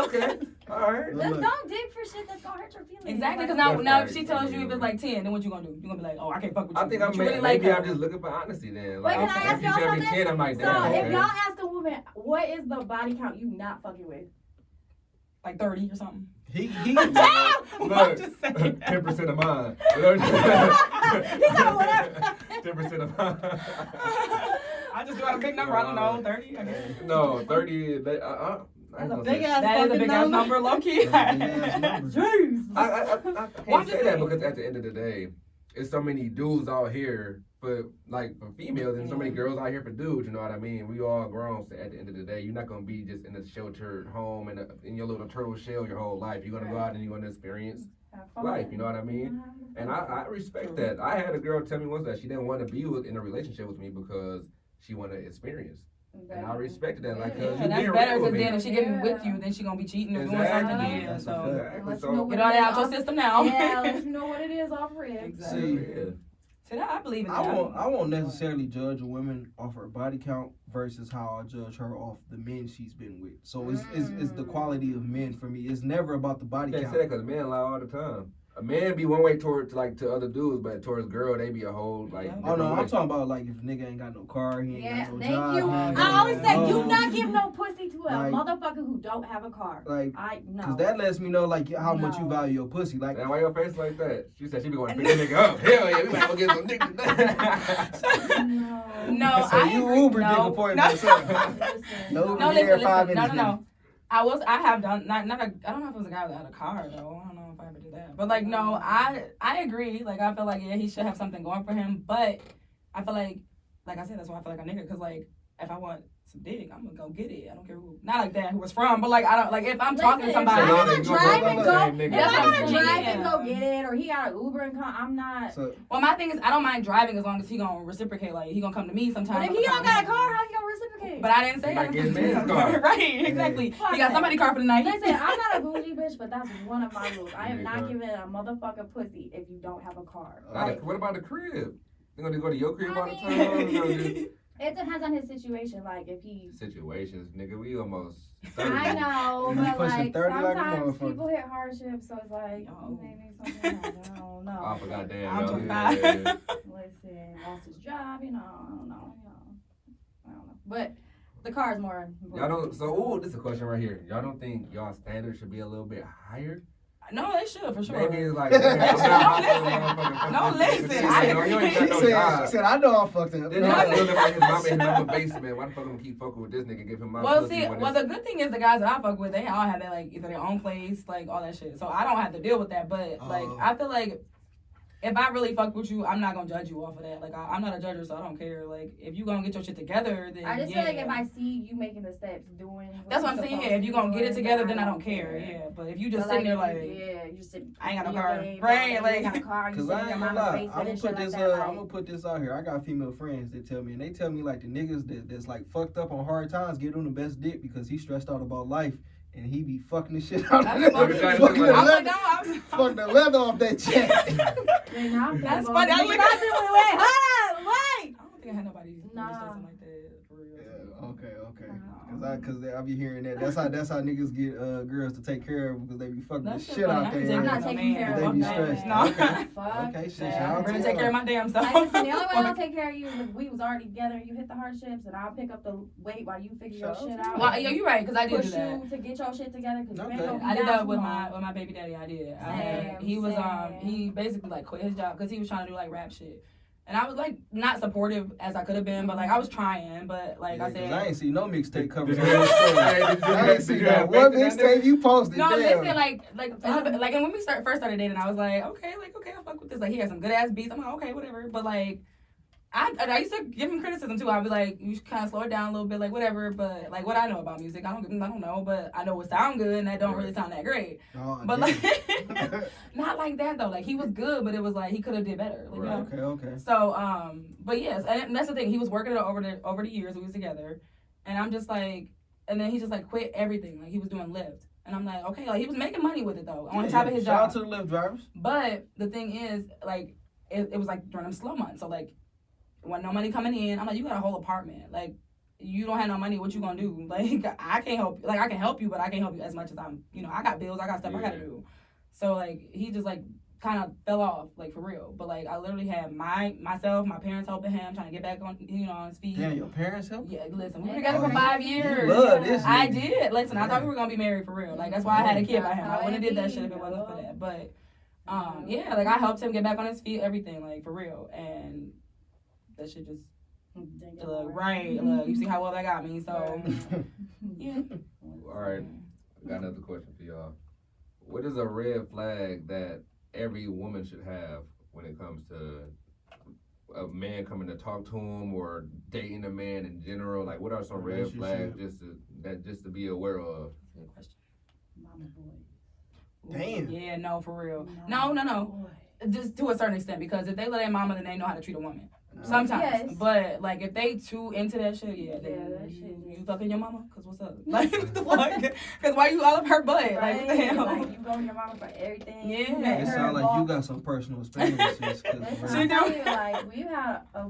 Okay. All right. Just don't dig for shit that's gonna hurt your feelings. Exactly, because now if she tells you if it's like 10, then what you gonna do? You gonna be like, oh, I can't fuck with you. I think maybe I'm just looking for honesty then. Wait, can I ask y'all something? 10, I'm like, So damn. if y'all ask a woman, what is the body count you not fucking with? Like 30 or something. He Look, I'm just saying. 10% of mine. He's like, whatever. 10% of mine. I just do out a big number. I don't know, 30, I guess. No, 30. That's a big ass That is a big ass number, low key. Jeez. I can't say that because at the end of the day, it's so many dudes out here for females and so many girls out here for dudes. You know what I mean? We all grown. So at the end of the day, you're not gonna be just in a sheltered home and in your little turtle shell your whole life. You're gonna go out and you're gonna experience life. You know what I mean? And I respect that. I had a girl tell me once that she didn't want to be in a relationship with me because she wanted to experience. And I respected that. Like, cause and that's better because then if she getting with you, then she gonna be cheating or doing something. Yeah, so get all that out your system now. Yeah, let you know what it is off rip. Exactly. See that I believe in that. I won't necessarily judge a woman off her body count versus how I judge her off the men she's been with. So it's the quality of men for me. It's never about the body count. count. Say that because men lie all the time. A man be one way to other dudes, but towards girl they be a whole like. Oh no, I'm talking about like if a nigga ain't got no car, he ain't got no job. Thank you. I always say do not give no pussy to a motherfucker who don't have a car. Like, no. Cause that lets me know like how much you value your pussy. Like, and why your face like that? She said she be going to pick a nigga up. Hell yeah, we might go get some niggas. No, so you Uber nigga appointment. No, listen. No. I have done I don't know if it was a guy that had a car though. I don't know if I ever did that. But like no, I agree. Like I feel like yeah, he should have something going for him. But I feel like I said, that's why I feel like a nigga. Cause like if I want some dick, I'm gonna go get it. I don't care who, not like that, who it's from. But like I don't like if I'm talking to somebody. If I'm gonna drive and go get it, or he got an Uber and come, I'm not. Well, my thing is I don't mind driving as long as he gonna reciprocate. Like he gonna come to me sometimes. But if he don't got a car, how he gonna reciprocate? But I didn't say that. Right, exactly. He got somebody car for the night. Listen, I'm not a bougie bitch, but that's one of my rules. I am not giving a motherfucker pussy if you don't have a car. What about the crib? You gonna go to your crib all the time? It depends on his situation. Like if he situations, nigga, we almost 30. I know, but like sometimes people hit hardships, so it's like maybe something happens. I don't know. I forgot damn. I'm 25. Listen, lost his job. I don't know. But the car is more important. Y'all don't. So, this is a question right here. Y'all don't think y'all standards should be a little bit higher? No, they should for sure. Maybe it's like no, listen. She said, I know I'm fucked up. Then I feel like his mama in my basement. Why the fuck I'm gonna keep fucking with this nigga? Give him my pussy. Well, the good thing is the guys that I fuck with, they all have that like either their own place, like all that shit. So I don't have to deal with that. But like I feel like if I really fuck with you, I'm not gonna judge you off of that. Like I'm not a judger, so I don't care. Like if you gonna get your shit together, then I just feel like if I see you making the steps, doing that's what I'm saying. Yeah, if you gonna get it together, then I don't care. Yeah, but if you just sitting there like, you just sit, I ain't got no car, right? Like, got a car, cause I ain't gonna lie, I'm gonna put this out here. I got female friends that tell me, and they tell me like the niggas that's like fucked up on hard times get on the best dick because he stressed out about life. And he be fucking the shit out of fucking the leather off that check. That's funny. I look at you wait. I don't think I had nobody something like that for real. Yeah, okay. Cause I be hearing that. That's how niggas get girls to take care of because they be fucking the shit out there. I'm not taking care of they be stressed. No. Okay, shit. I'm gonna take care of my damn self. Like, listen, the only way I'll take care of you is if we was already together and you hit the hardships and I'll pick up the weight while you figure your shit out. Well, yeah, you're right, cause I did push do that. you to get your shit together. I did that with my baby daddy. I did. He basically like quit his job because he was trying to do like rap shit. And I was like not supportive as I could have been, but like I was trying. But like I said, I ain't see no mixtape covers. I ain't see that one mixtape you posted. No, listen, like and when we first started dating, I was like, okay, I fuck with this. Like he had some good ass beats. I'm like, okay, whatever. But like I used to give him criticism too. I'd be like, you should kind of slow it down a little bit, like whatever. But like what I know about music, I don't know, but I know it sound good and that don't really sound that great. Oh, but like not like that though. Like he was good, but it was like he could have did better. Like, right. You know? Okay. So but yes, and that's the thing. He was working it over the years we was together, and I'm just like, and then he just like quit everything. Like he was doing Lyft, and I'm like, okay, like he was making money with it though on top of his job. Shout out to the Lyft drivers. But the thing is, like it was like during them slow months, so like. When no money coming in, I'm like, you got a whole apartment. Like, you don't have no money. What you gonna do? Like, I can't help. Like, I can help you, but I can't help you as much as I got bills. I got stuff I gotta do. So like, he just like kind of fell off, like for real. But like, I literally had myself, my parents helping him, trying to get back on, on his feet. Yeah, your parents helped? Yeah, listen, we were together for 5 years. You love this. I did. Listen, I thought we were gonna be married for real. Like, that's why I had a kid by him. I wouldn't have did that shit if it wasn't for that. But yeah, like I helped him get back on his feet, everything, like for real, and that shit just. Look, right. Look, you see how well that got me. So, yeah. All right. I got another question for y'all. What is a red flag that every woman should have when it comes to a man coming to talk to him or dating a man in general? Like, what are some red flags just to be aware of? Good question. Mama boy. Damn. Yeah, no, for real. No. Just to a certain extent, because if they let their mama, then they know how to treat a woman. Sometimes, yes. But like if they too into that shit, then you fucking your mama? Cause what's up? Like what the fuck? Cause why you all up her butt? Right? Like what the hell? Like you go to your mama for everything. Yeah. It sounds like you got some personal experiences. Listen, I'll tell you, like we had a.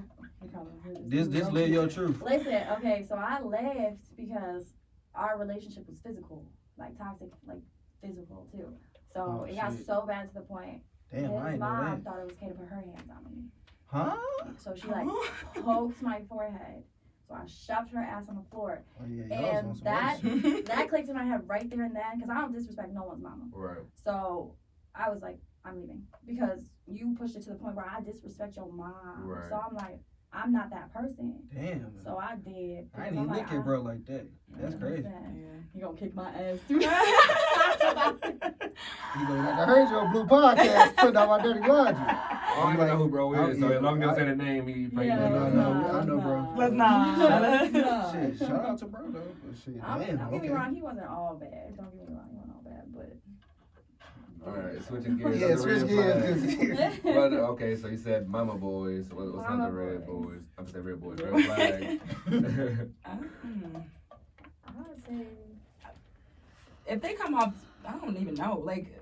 This live your truth. Listen, okay, so I left because our relationship was physical, like toxic, like physical too. So it got so bad to the point. Damn, his mom thought it was okay to put her hands on me. Huh? So she like poked my forehead. So I shoved her ass on the floor. Oh, yeah, and that clicked in my head right there and then because I don't disrespect no one's mama. Right. So I was like, I'm leaving because you pushed it to the point where I disrespect your mom. Right. So I'm like, I'm not that person. Damn. So I did. I didn't even look at bro like that. That's crazy. Yeah. You gonna kick my ass too? He go like, I heard your blue podcast putting out my dirty laundry. I don't even know who bro is, so as long as you say the name, he probably I know bro. Let's not. Shit, shout out to bro though. But shit, don't get me wrong, he wasn't all bad. Don't get me wrong, he wasn't all bad, but. Alright, switching gears. Yeah, switch gears. But okay, so you said mama boys. What's not the red boys? I'm saying red boys. Red flag. I would say if they come off, I don't even know, like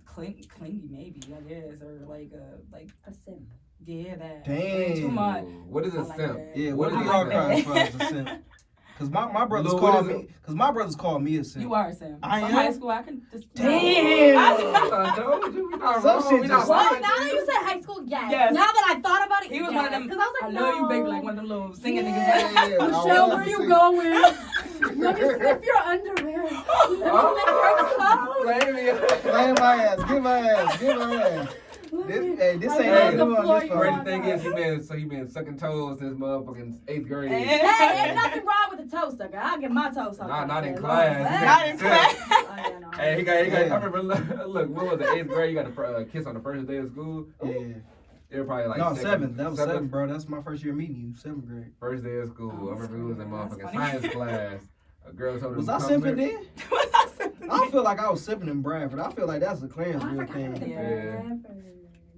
clingy maybe, I guess, or like a simp. Yeah, that. Damn. Too much. What is a simp? Yeah, what do y'all classify as a simp? Cause my brothers call me a simp. You are a simp. I am. High school, I can just. Damn. I told you. We not wrong. We not well, now that you said high school, yes. Now that I thought about it, he was one of them. Because I was like, I love you, baby, like one of them little singing niggas. Yeah. Michelle, where you going? Let me sniff your underwear. Let me lick your toes. Blame my ass. Get my ass. This ain't Hey, no on this Crazy phone. thing is, he been sucking toes since motherfucking 8th grade. Hey, ain't nothing wrong with the toe sucker. I'll get my toe sucked. Not in class. Not in class. Oh, yeah, no. Hey, he got. I remember. Look, what was it? 8th grade. You got a kiss on the first day of school. Yeah. It was probably like No, 7th. That was 7th, bro. That's my first year meeting you, 7th grade. First day of school. I remember we was in motherfucking That's science class. A girl told her. Was I simping then? I don't feel like I was simping in Bradford. I feel like that's a Clansville thing. Yeah.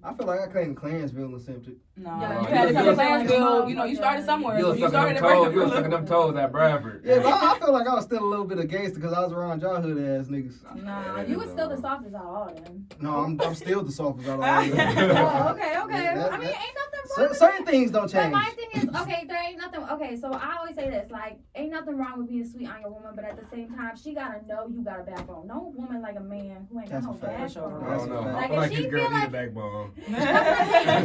I feel like I came to Clansville and simped it. No, Yeah, you had to you come to was- Clansville. You know, you started somewhere. You So was you sucking started them at toes. Bradford. You was sucking them toes at Bradford. Yeah, but I feel like I was still a little bit of gangster because I was around y'all hood ass niggas. Nah, you was still the softest out of all them. No, I'm still the softest out of all of them. Oh, okay. Yeah, I mean, ain't nothing wrong with Certain things don't But change. my thing is, okay, there ain't nothing. Okay, so I always say this, like, ain't nothing wrong with being sweet on your woman, but at the same time, she gotta know you got a backbone. No woman like a man who ain't got That's no a fact. backbone. I don't know. I Like, feel if like she this girl feel need a like- backbone. If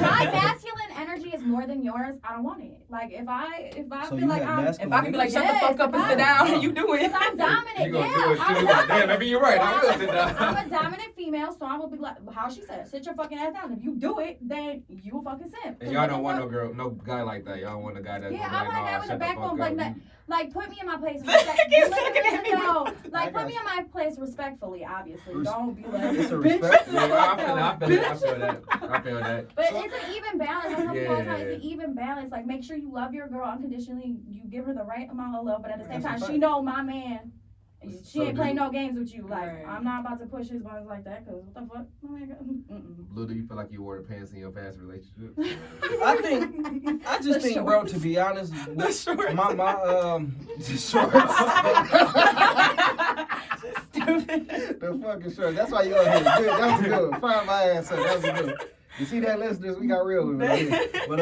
my masculine energy is more than yours, I don't want it. Like, if I So feel you like have I'm, masculine If I could be like, shut the Yes, fuck up and if sit I- down, and you do it. if I'm dominant, You gonna yeah, do it I'm too? dominant. Damn, maybe you're right. I will sit I'm down. a dominant female, so I'm gonna be like, how she said, sit your fucking ass down. If you do it, then you a fucking simp. And y'all don't want no guy like that. Y'all want a guy that's Yeah, gonna I be want a guy like, with nah, a shut the fuck backbone, up. like that. Like, put me in my place. He's looking at me. No, I like, got put me you. in my place respectfully, obviously. Res- Don't be like, It's a bitch. respect. Yeah, I feel that. I feel that. But it's an even balance. I tell people all the time, Yeah. it's an even balance. Like, make sure you love your girl unconditionally. You give her the right amount of love, but at the same That's a time, fact. she know my man. She So ain't do playing you- no games with you. Like, Right. I'm not about to push his buttons like that, because what the fuck? Oh my God. Blue, do you feel like you wore the pants in your past relationship? I just think, bro, to be honest, The shorts. my the shorts. Stupid. The fucking shorts. That's why you on here. Good. That was good. Fire my ass up. That was good. You see that, listeners? We got real with it. But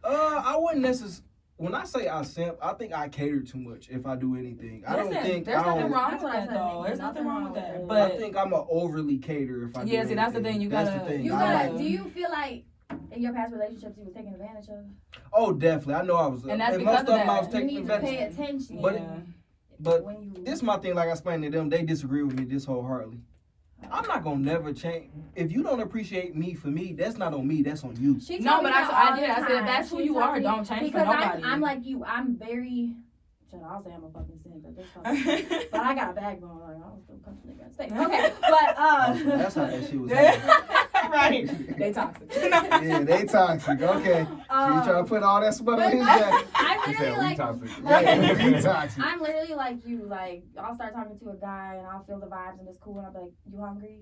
I wouldn't necessarily. When I say I simp, I think I cater too much if I do anything. I don't Listen, think there's I nothing don't. wrong That's with what I that said, though. There's nothing wrong with that. But I think I'm a overly cater if I do Yeah, see, that's the anything. thing, you That's gotta- the thing. You I gotta, like- do you feel like in your past relationships you were taken advantage of? Oh, definitely. I know I was. And that's most because of of them I that. was You taking need to advantage. pay attention. But- yeah. But when you, this is my thing. Like I explained to them, they disagree with me this wholeheartedly. I'm not gonna never change. If you don't appreciate me for me, that's not on me. That's on you. She No, told but me I that all did. the I said, time. that's who She you told are. me- Don't change for because nobody. I'm like you. I'm very. I'll say I'm a fucking simp at this point. But I got a backbone. Like, I'll still punch a nigga in his face. Okay, but Oh, that's how that shit was. happening. Right. They toxic. Yeah, they toxic. Okay. She trying to put all that smut on his back. I'm He literally said we like. toxic. Yeah, he toxic. I'm literally like you. Like, I'll start talking to a guy and I'll feel the vibes and it's cool. And I'll be like, you hungry?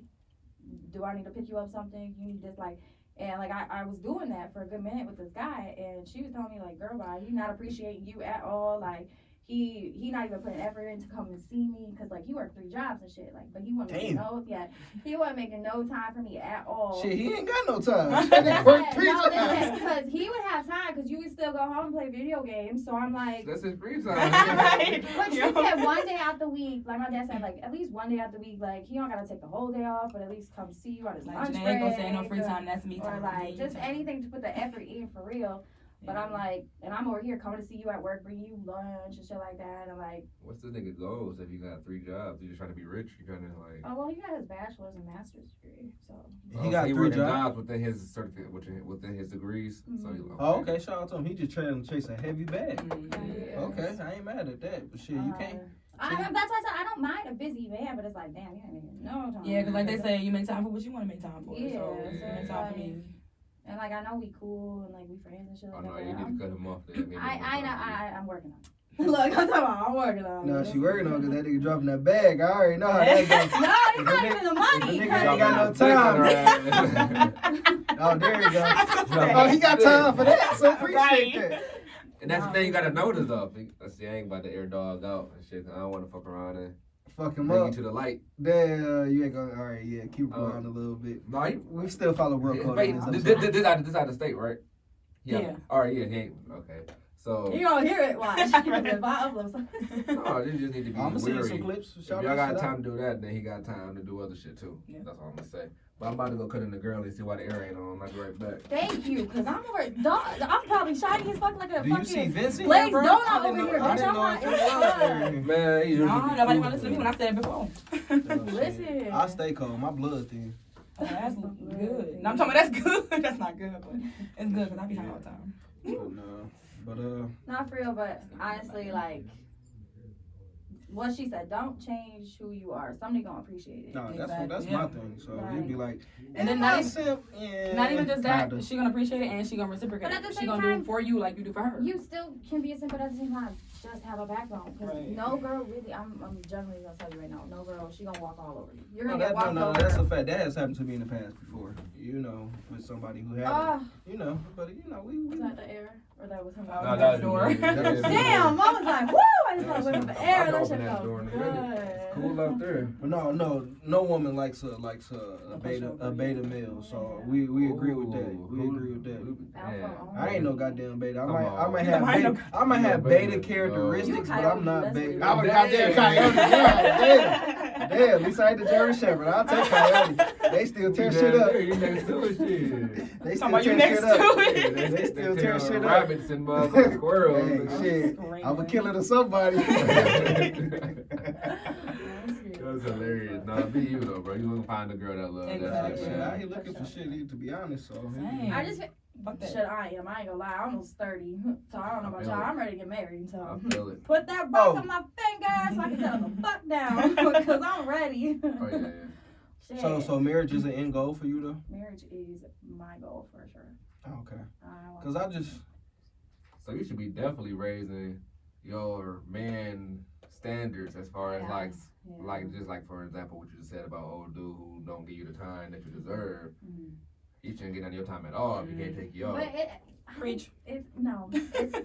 Do I need to pick you up something? You need this, like. And, like, I was doing that for a good minute with this guy. And she was telling me, like, girl, bye, he not appreciating you at all. Like, he not even putting effort in to come and see me. Because, like, he worked 3 jobs and shit. Like, but he wasn't making Damn. he wasn't making no time for me at all. Shit, he ain't got no time. That nigga worked 3 No, times. because he would have time because you would still go home and play video games. So I'm like, That's his free time. Right. but you Yo. get one day out the week. Like my dad said, like at least one day out the week. Like he don't gotta take the whole day off, but at least come see you on his Like, lunch Janae ain't gonna say no break, free time. That's me or time. like just anything to put the effort in for real. But I'm like, and I'm over here coming to see you at work, bringing you lunch and shit like that. And I'm like, What's the nigga goals if you got 3 jobs? You just trying to be rich? You trying to like? oh well, he got his bachelor's and master's degree, so. He got so 3 working jobs. within his certificate, within his degrees. So he, Oh, okay. Shout out to him. He just trying to chase a heavy bag. Mhm. Okay, I ain't mad at that. But shit, you can't. That's why I said I don't mind a busy man, but it's like, damn, you ain't even no time. Yeah, because like they say, you make time for what you want to make time for. Yeah, So so you make it's time for like- me. And like I know we cool and like we friends and shit Oh like no, that. you but need to cut him off there. Maybe I'm working on it. Look, I'm talking about I'm working on it. No, she working on it because that nigga dropping that bag. I already know how that goes. No, it's not even the money. If the nigga because, ain't got no time. Oh, there you go. Oh, he got time for that. So appreciate Right. that. And that's the thing you gotta notice though. Let's see, I ain't about to air dog out and shit. I don't want to fuck around and Fuck him bring you up. to the light. Damn, you ain't gonna. All right, yeah, keep it around a little bit. No, you, We still follow world code. wait, in this this episode. out of state, right? Yeah. All right, yeah, he ain't. Okay. So, You don't hear it, watch. If I upload something. no, you just need to be I'm gonna see wary. some clips. If Shout y'all that got shit out. time to do that, then he got time to do other shit too. Yeah. That's all I'm gonna say. But I'm about to go cut in the girl and see why the air ain't on. I'll be right back. Thank you, because I'm probably shiny as fuck like a Do you see fucking Vince in Blaze here, bro? donut I over didn't here, know- I bitch. didn't I'm know not if he was there. Man, you No, nobody want to listen to me when I said it before. Oh, shit. Listen. I stay cold. My blood thin. Oh, that's good. No, I'm talking about that's good. That's not good, but it's good because I be high all the time. Not for real, but honestly, like what she said, don't change who you are. Somebody gonna appreciate it. No, Exactly, that's yeah. my thing. So you'd be like, And then not even just that, kinda. she gonna appreciate it and she gonna reciprocate. But at the She same gonna time, do for you like you do for her. You still can be a simp, but at the same time, just have a backbone. Because Right. no girl really, I'm generally gonna tell you right now, no girl, she gonna walk all over you. You're No, gonna get walked over. that's a fact. That has happened to me in the past before. You know, with somebody who had, you know, but you know, we. Was that the air? Or that was him? Oh, No, that's that door. was Damn, I was like, woo! I just want to went for air. I can That open shit that felt door in a good. minute. It's cool out there. But no woman likes a beta male. So we agree with that. We agree with that. Alpha I ain't no goddamn beta. Come on. I might have beta You characteristics, a but I'm coyote, not that's beta. what I'm a you goddamn are. coyote. Yeah, damn. At least I ain't the German Shepherd. I'll take coyote. They still tear shit up. You next to it, shit. They Talking still about you tear next shit up. to it. They still tear shit up. Rabbits and motherfucking squirrels. Hey, shit. Screaming. I'm a killer to somebody. That's hilarious. No, be you though, bro. You gonna find a girl that loves that Exactly. shit. I ain't looking for shit, to be honest. So Same. I just Fuck that. shit. I ain't gonna lie. I'm almost 30, so I don't know about I feel y'all. it. I'm ready to get married. So I feel it. put that rock Oh. on my finger so I can settle the fuck down because I'm ready. Oh yeah, yeah. Shit. So marriage is an end goal for you though? Marriage is my goal for sure. Okay. I want- Cause I just So you should be definitely raising your man standards as far as Yeah. Yeah. like just like for example what you just said about old dude who don't give you the time that you deserve. Mhm. You shouldn't get on your time at all if he can't take you off. But Preach. It's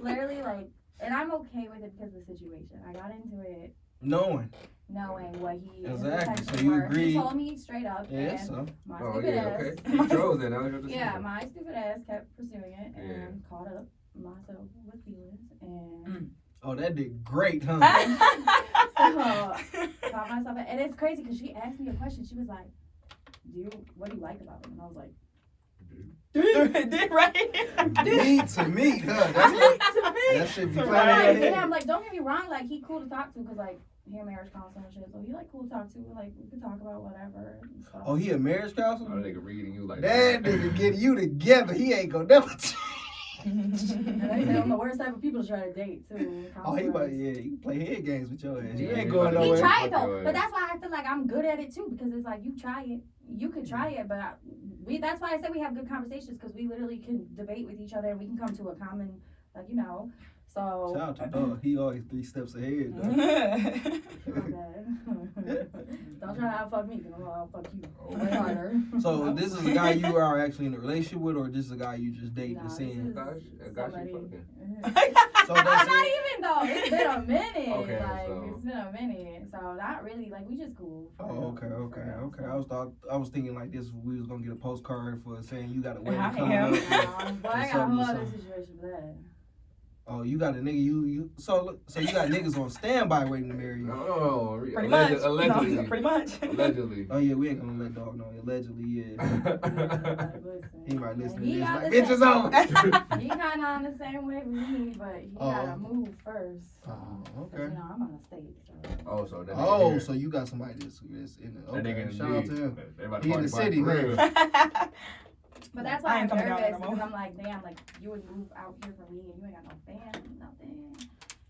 literally like, and I'm okay with it because of the situation. I got into it knowing. knowing what he Exactly, his so you were. agree- He told me straight up. Yeah, and so. my Oh stupid yeah, ass. okay. You chose it. Now you have to Yeah, see it. my stupid ass kept pursuing it and Yeah. caught up myself with feelings and Oh, that did great, huh? so caught myself. And it's crazy because she asked me a question. She was like, what do you like about him? And I was like, Did right? Meat to meat, huh? That should be Right. playing in your yeah, I'm head. like, don't get me wrong, like he cool to talk to because like he a marriage counselor and shit. So he like cool to talk to. Like we could talk about whatever and stuff. Oh, he a marriage Oh, counselor? nigga reading you like That nigga getting you together. He ain't gonna never. And they say I'm the worst type of people to try to date too. Oh, he counselors. he can play head games with your ass. You Yeah, ain't he going about to He nowhere. tried Fuck though, your but ass. that's why I feel like I'm good at it too because it's like you try it, you could try it, but that's why I said we have good conversations because we literally can debate with each other and we can come to a common, like So Shout out to Dog. He always 3 steps ahead. Though. don't try to outfuck me because I'm gonna outfuck you Oh. way harder. So this is a guy you are actually in a relationship with, or this is a guy you just dating Nah, and this seeing? is Gosh, I got you somebody- fucking. So Not that's it. even though. It's been a minute. Okay, like so- it's been a minute. So not really. Like we just cool. for Oh, real, okay. for real. I was thinking like this. We was gonna get a postcard for saying you got a wedding I coming am. up. But I got a whole other situation for that. Oh, you got a nigga. You so you got niggas on standby waiting to marry you. No, Pretty much. Allegedly. No, pretty much. Allegedly. Oh yeah, we ain't gonna let Dog know. Allegedly, yeah. He might listen to He this. got Like, the bitches same- on. He kind of on the same way with me, but he gotta move first. Oh, 'Cause, okay. I'm out of state. So. Oh, so that Oh, nigga so you got somebody that's in the that nigga okay. in the Shout out to league. him. They about to He in the party city, for real. But that's I why I'm ain't coming down nervous there no because more. I'm like, damn, like you would move out here for me and you ain't got no fam, nothing.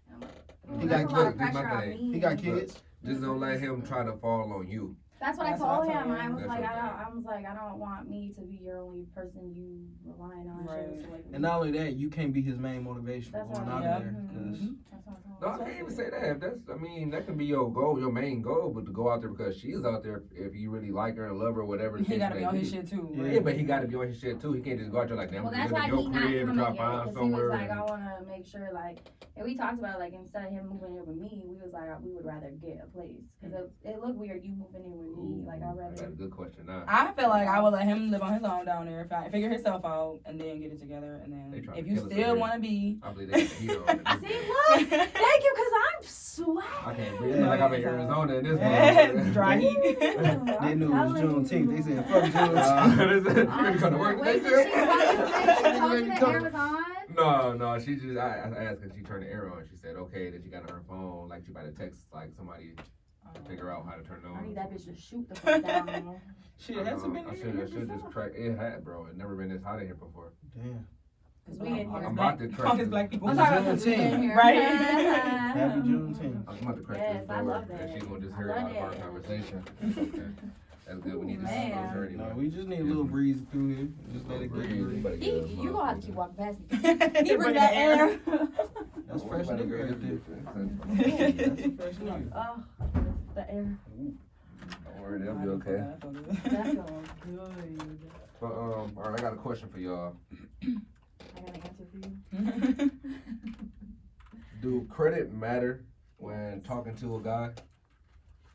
And I'm like, ooh, He that's got a lot of kids, this pressure my on thing. me. He got kids. Just don't let him try to fall on you. That's what That's I what I told told him. him. I was That's like, what I don't want me to be your only person you relying on. Right. So, like, And not only that, you can't be his main motivation for That's going what out I- there. Mhm. 'Cause that's what I told No, him. I can't even say that. If that's, I mean, that can be your goal, your main goal, but to go out there because she's out there, if you really like her and love her, whatever. the He case gotta may be on his shit too. Yeah. Yeah, but he gotta be on his shit too. He can't just go out there like that. Well, I'm that's gonna why live he's in not your crib and coming try to yet find because he was somewhere. like, I want to make sure, like, and we talked about, like, instead of him moving in with me, we was like, we would rather get a place because it looked weird you moving in with me. Like, I'd That's a rather. good question now. I feel like I would let him live on his own down there, figure himself out, and then get it together. And They then trying if to you kill us still over want to be, I believe they got the heat on. See, look, thank you, because I'm I sweating. can't breathe. Like I'm in Arizona in this one. dry heat. they knew it was Juneteenth. They said, "Fuck Juneteenth." You ready to come to work Wait, today, did she girl? tell you the air was on? No, she just, I asked her, she turned the air on. She said, okay, then she got on her phone, like she about to text, like somebody, figure out how to turn it on. I need that bitch to shoot the fuck down. Shit, it hasn't been I in should here just before. crack. It had, bro. It never been this hot in here before. Damn. Cause we in here. I'm about to crack. All these black people. I'm talking about 'cause we in Juneteenth. here. Right. Happy Juneteenth. I'm about to crack Yes, this I door, love that. and she's gonna just I hear love out of our that. conversation. That's okay. That's good. We need to see Man. those dirty. No, we just need a little breeze through here. Just let it get breathe. You gonna have to keep walking past me. He He bring that air. That's fresh nigga right there. Don't That's a fresh nigga. Oh, the air. worry, they'll be okay. That feels good. But all right, I got a question for y'all. I got an answer for you. Do credit matter when talking to a guy?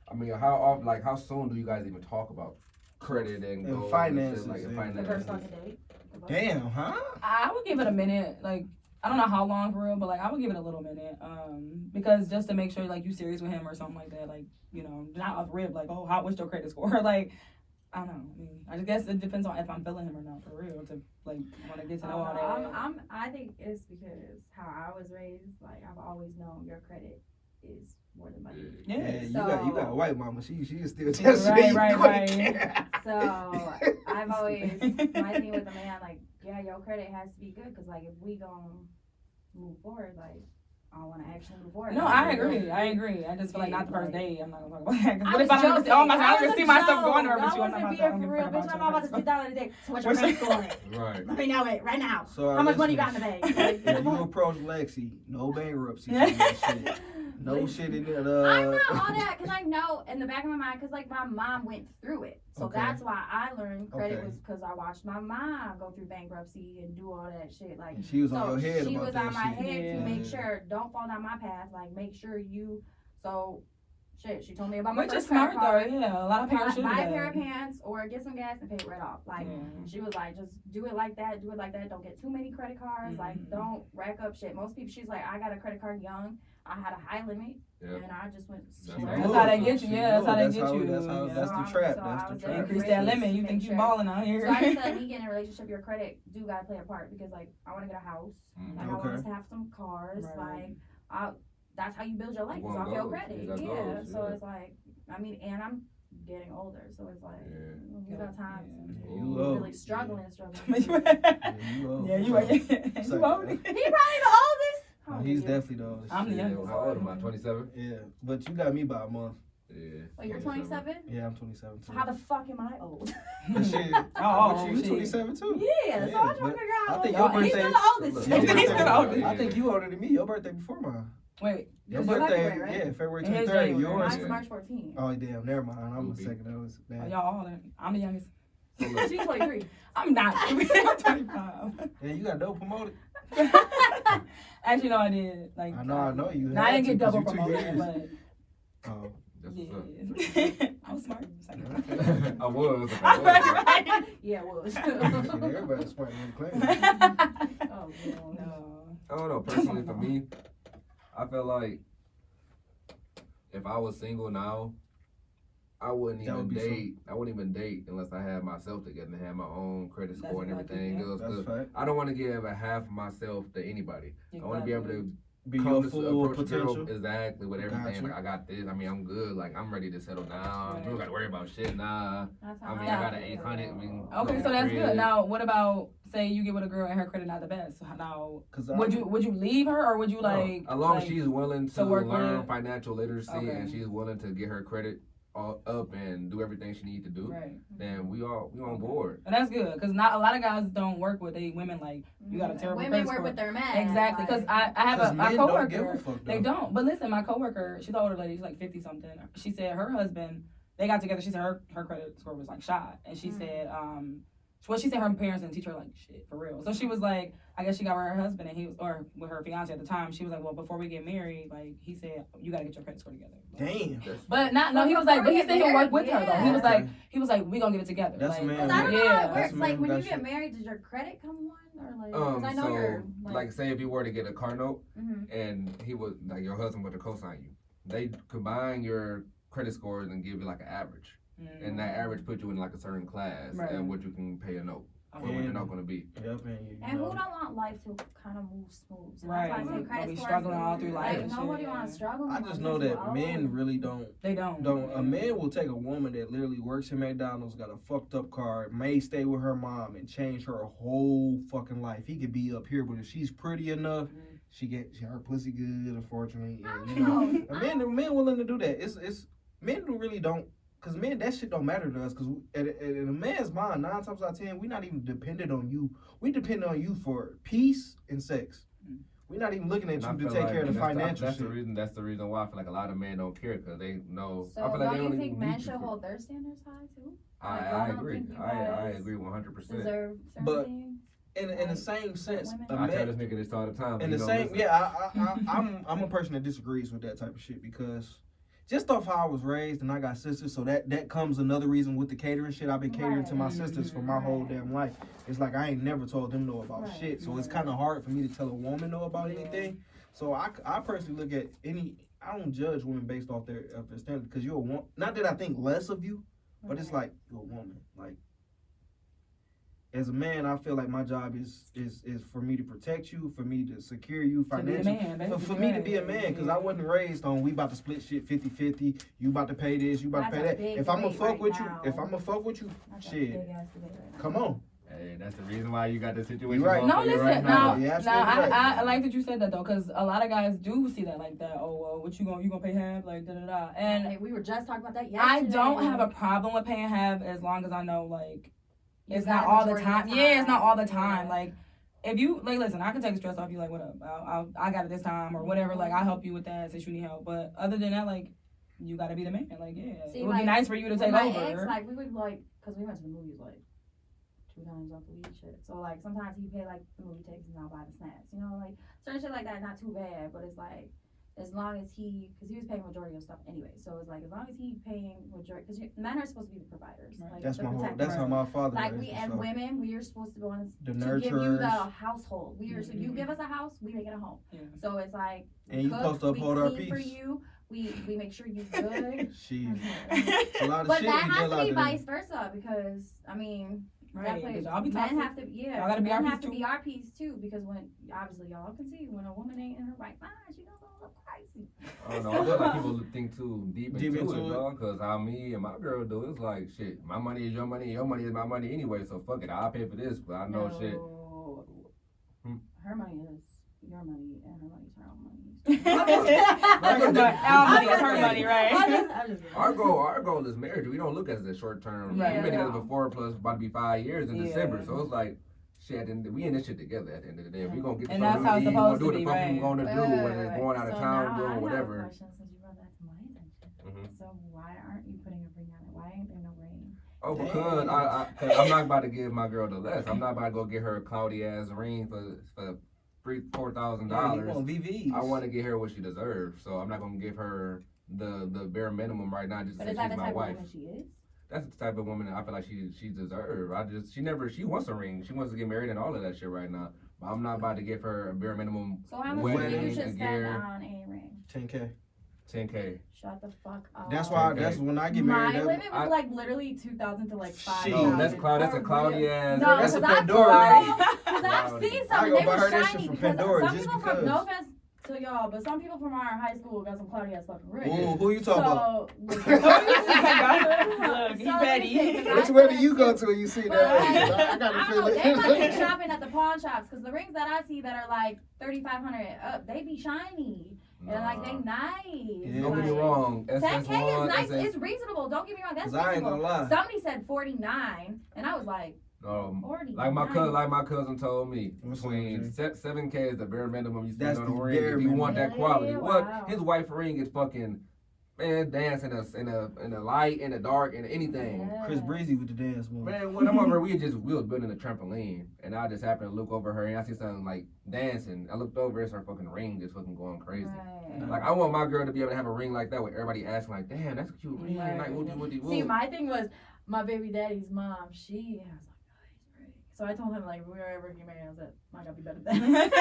I mean, how often, like, how soon do you guys even talk about credit and goals finances, and shit, like, and- The finances? first on the date. Damn, huh? I would give it a minute. Like, I don't know how long for real, but like I would give it a little minute. Because just to make sure like you serious with him or something like that. Like, you know, not off rib. Like, oh, what's your credit score? Like, I don't know. I mean, I guess it depends on if I'm feeling him or not for real. To like want to get to know all that. I think it's because how I was raised. Like I've always known your credit is more than money. Yeah. you got a white mama. She is still just Right. So I've always my thing with the man like your credit has to be good because like if we gonna move forward like I want to actually move forward. No, like, I agree. I just feel like not the first day. I'm not gonna talk about that. 'Cause I what was if I'm joking. oh my god, That I can was see a myself joke. going there with I you. I'm not wasn't about being to. for real, bitch. I'm not about to sit down at the day. So what's your credit score? Right. Let me know it right now. So How much money you got in the bank? Yeah, you approach Lexie, no bankruptcy, no shit. No shit in there. I'm not all that because I know in the back of my mind because like my mom went through it, so Okay. that's why I learned credit Okay. was because I watched my mom go through bankruptcy and do all that shit. Like And she was so on your head she about was that on my shit. head Yeah. to make sure don't fall down my path. Like make sure you so shit. She told me about my Which is first credit smart card. though. Yeah, a lot of parents should do Buy a pair that. of pants or get some gas and pay it right off. Like she was like, just do it like that. Do it like that. Don't get too many credit cards. Like don't rack up shit. Most people, she's like, I got a credit card young. I had a high limit, Yeah. and I just went. That's straight. That's how they get you. She Yeah, that's how they knows. get you. That's Yeah. the trap. So That's I the was trap. Increase that limit. You Make think you sure. balling out here? So I just said, me getting in a relationship, your credit do gotta play a part because like I want to get a house, like I want us to have some cars, Right. like that's how you build your life. You It's want off your goals. credit. You got Yeah. goals, So yeah. it's like, I mean, and I'm getting older, so it's like you got time. Yeah, Ooh. you old. Really struggling. Yeah, you old. Yeah, you are. You old. He probably the oldest. No, he's definitely the oldest. I'm the Yeah, youngest. how old am I? 27? Yeah, but you got me by a month. Yeah. Wait, you're 27? Yeah, I'm 27 too. So how the fuck am I old? But shit, Oh, you shit. 27 too. Yeah, so I'm trying to figure out I how think old your he's birthday. still the oldest. Your He's birthday- still the oldest. I think you older than me. Your birthday before mine. Wait, Your It's birthday, February, right? yeah, February And his 23rd. January. Yours. Mine's March 14th. Oh damn, never mind. I'm the Oopie. second. That was oh, bad. y'all all in. I'm the youngest. So look, She's 23. I'm not. I'm 25. Yeah, you got double promoted. Actually, no, I did. Like I know you. No, I had didn't get to, 'cause double you 2 promoted, years. but Oh, that's yeah, what's up. I was smart. I was. Right. Yeah, it was. shit, everybody's smart in the class. Oh, No. I don't know. Personally, for me, I feel like if I was single now, I wouldn't That would even be date. I wouldn't even date unless I had myself together and had my own credit That's score and exactly everything. it. Else, That's 'cause fact. I don't want to give a half of myself to anybody. I want to be able to Be come your to full approach a girl potential. exactly with everything. Gotcha. Like I got this. I mean, I'm good. Like I'm ready to settle down. Right. You don't got to worry about shit. Nah. That's I how mean, Yeah. I got an 800. I mean, Okay, so that's good. Now, what about say you get with a girl and her credit not the best? Now, Cause would you leave her or would you like? as long as like, she's willing to work with learn it? financial literacy Okay. and she's willing to get her credit all up and do everything she needs to do, right? then we on board. And that's good because not a lot of guys don't work with they women like you got a terrible Women credit work score. with their men. Exactly, because like- I have a men don't give a coworker. fuck, They though. don't. But listen, my coworker, she's an older lady. She's like 50 something. She said her husband, they got together. She said her credit score was like shot, and she said she said her parents didn't teach her like shit for real. So she was like, I guess she got with her husband and he was or with her fiance at the time. She was like, well, before we get married, like he said, you gotta get your credit score together. damn. But not no, he was like, but he said he'll work with her though. He was Yeah. like, we gonna get it together. That's like, a man. Cause I don't know how Yeah. it works. That's Like when you that's- get married, does your credit come one or like? Cause I know So you're like say if you were to get a car note Mhm. and he was like your husband were to co-sign you, they combine your credit scores and give you like an average, and that average put you in like a certain class Right. and what you can pay a note. women are not gonna be. Yep, and who don't want life to kind of move smooth? So Right. that's why I say Don't credit be scores. struggling all through life. Like and nobody shit, wants to struggle. I just know that men really don't. They don't. A man will take a woman that literally works in McDonald's, got a fucked up car, may stay with her mom, and change her whole fucking life. He could be up here, but if she's pretty enough, her pussy good, unfortunately. And, you know, men willing to do that. It's men who really don't. Cause men, that shit don't matter to us. Cause in a man's mind, 9 times out of 10, we not even dependent on you. We depend on you for peace and sex. We're not even looking at you to take care of the financial shit. That's the reason why I feel like a lot of men don't care because they know. So I feel like don't they you don't think even men need should you hold their standards high too? I agree. I agree 100%. Deserve certain But things? in the same sense, a I tell man, this nigga this all the time. in the same, I'm a person that disagrees with that type of shit because just off how I was raised and I got sisters, so that comes another reason with the catering shit. I've been catering to my sisters for my whole damn life. It's like I ain't never told them no about shit, so it's kind of hard for me to tell a woman no about anything. So I personally look at I don't judge women based off their standards because you're a woman. Not that I think less of you, but it's like you're a woman. Like as a man, I feel like my job is for me to protect you, for me to secure you financially, for me to be a man, because I wasn't raised on we about to split shit 50-50. You about to pay this, you about to pay that. If I'm gonna fuck with you, shit, come on. Hey, that's the reason why you got the situation. Right. No, listen. Right now, right. I like that you said that though, because a lot of guys do see that like that. Oh, well, what you gonna pay half? Like da da da. And we were just talking about that yesterday. I don't have a problem with paying half as long as I know like it's not all the time. Yeah, it's not all the time. Like if you like, listen, I can take the stress off you. Like what up? I got it this time or whatever. Like I'll help you with that since you need help. But other than that, like you gotta be the man. Like it would be nice for you to take over. Ex, like we would like, cause we went to the movies like 2 times off the week shit. So like sometimes he pay like the movie tickets and I'll buy the snacks. You know, like certain shit like that, not too bad. But it's like as long as because he was paying majority of stuff anyway. So it's like as long as he paying majority, because men are supposed to be the providers. Right. Like, That's how my father. Like women, we are supposed to be ones the to nurturers. give you the household. We are so you give us a house, we make it a home. Yeah. So it's like and you supposed to uphold our peace. For you. We make sure you're good. Shit. A lot of but shit that has to be there. vice versa because I mean. Right, men y'all be toxic. have to, y'all gotta be our piece too. Be our piece too, because when obviously y'all can see when a woman ain't in her right mind, she gonna look crazy. I don't know. I feel like people think too deep into it, dog. Cause how me and my girl do, it's like shit. My money is your money, and your money is my money anyway. So fuck it, I'll pay for this. But I know shit. Her money is your money, and her money is her own money. Our money is her money, right? Our goal is marriage. We don't look at it as short term. Right. We've been together for 4 plus about to be 5 years in December. So it's like shit. We in this shit together at the end of the day. We gonna get and that's how it's supposed to be, right? We're gonna do whether it's going out of town, doing whatever. I have a question since you brought that to my attention. So why aren't you putting a ring on it? Why ain't there no ring? Oh, because I'm not about to give my girl the less. I'm not about to go get her a cloudy ass ring for $4,000. I want to get her what she deserves, so I'm not gonna give her the bare minimum right now just to say she's my wife. She is? That's the type of woman that I feel like she deserves. She wants a ring. She wants to get married and all of that shit right now. But I'm not about to give her a bare minimum. So how much money you should spend on a ring? $10K. Shut the fuck up. That's when I get married. My limit was like literally $2,000 to like $5,000. No, that's a cloudy ass. No, that's a Pandora ring. Because I've seen some and they were shiny. Pandora, some people from no offense to y'all, but some people from our high school got some cloudy ass fucking rings. Ooh, who you talking about? Look, he's ready. Which wedding you go to and you see that? I gotta feel it. They might be shopping at the pawn shops because the rings that I see that are like $3,500 up, they be shiny. And like they nice. Don't get me wrong. 10K is nice. It's reasonable. Don't get me wrong. That's reasonable. I ain't gonna lie. Somebody said 49, and I was like, 49. Like my cousin told me, between 7K is the bare minimum you spend on a ring if you want that quality. What? His wife ring is fucking. Man, dance in a light, in the dark, in anything. Yeah. Chris Breezy with the dance move. Man, when I'm over, we was building a trampoline, and I just happened to look over her, and I see something like dancing. I looked over, it's her fucking ring just fucking going crazy. Right. Like I want my girl to be able to have a ring like that, with everybody asking like, "Damn, that's a cute ring." Right. Like, woody. See, my thing was my baby daddy's mom. She has a nice ring. So I told him, like, wherever you marry, I said, I gotta be better than that.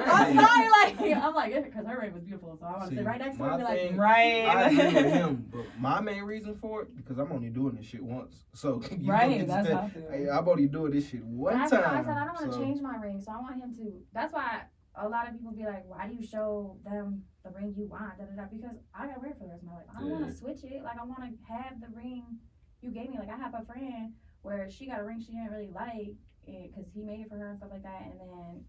I'm sorry, I'm like, because her ring was beautiful, so I want to sit right next to her and be like, right. I agree with him, but my main reason for it, because I'm only doing this shit once. So, right, that's how I feel. Hey, I'm only doing this shit one time. I said, I don't want to change my ring, so I want him to, that's why a lot of people be like, why do you show them the ring you want, because I gotta wear it for the rest of my life. I don't want to switch it, like, I want to have the ring you gave me. Like, I have a friend where she got a ring she didn't really like, because he made it for her and stuff like that, and then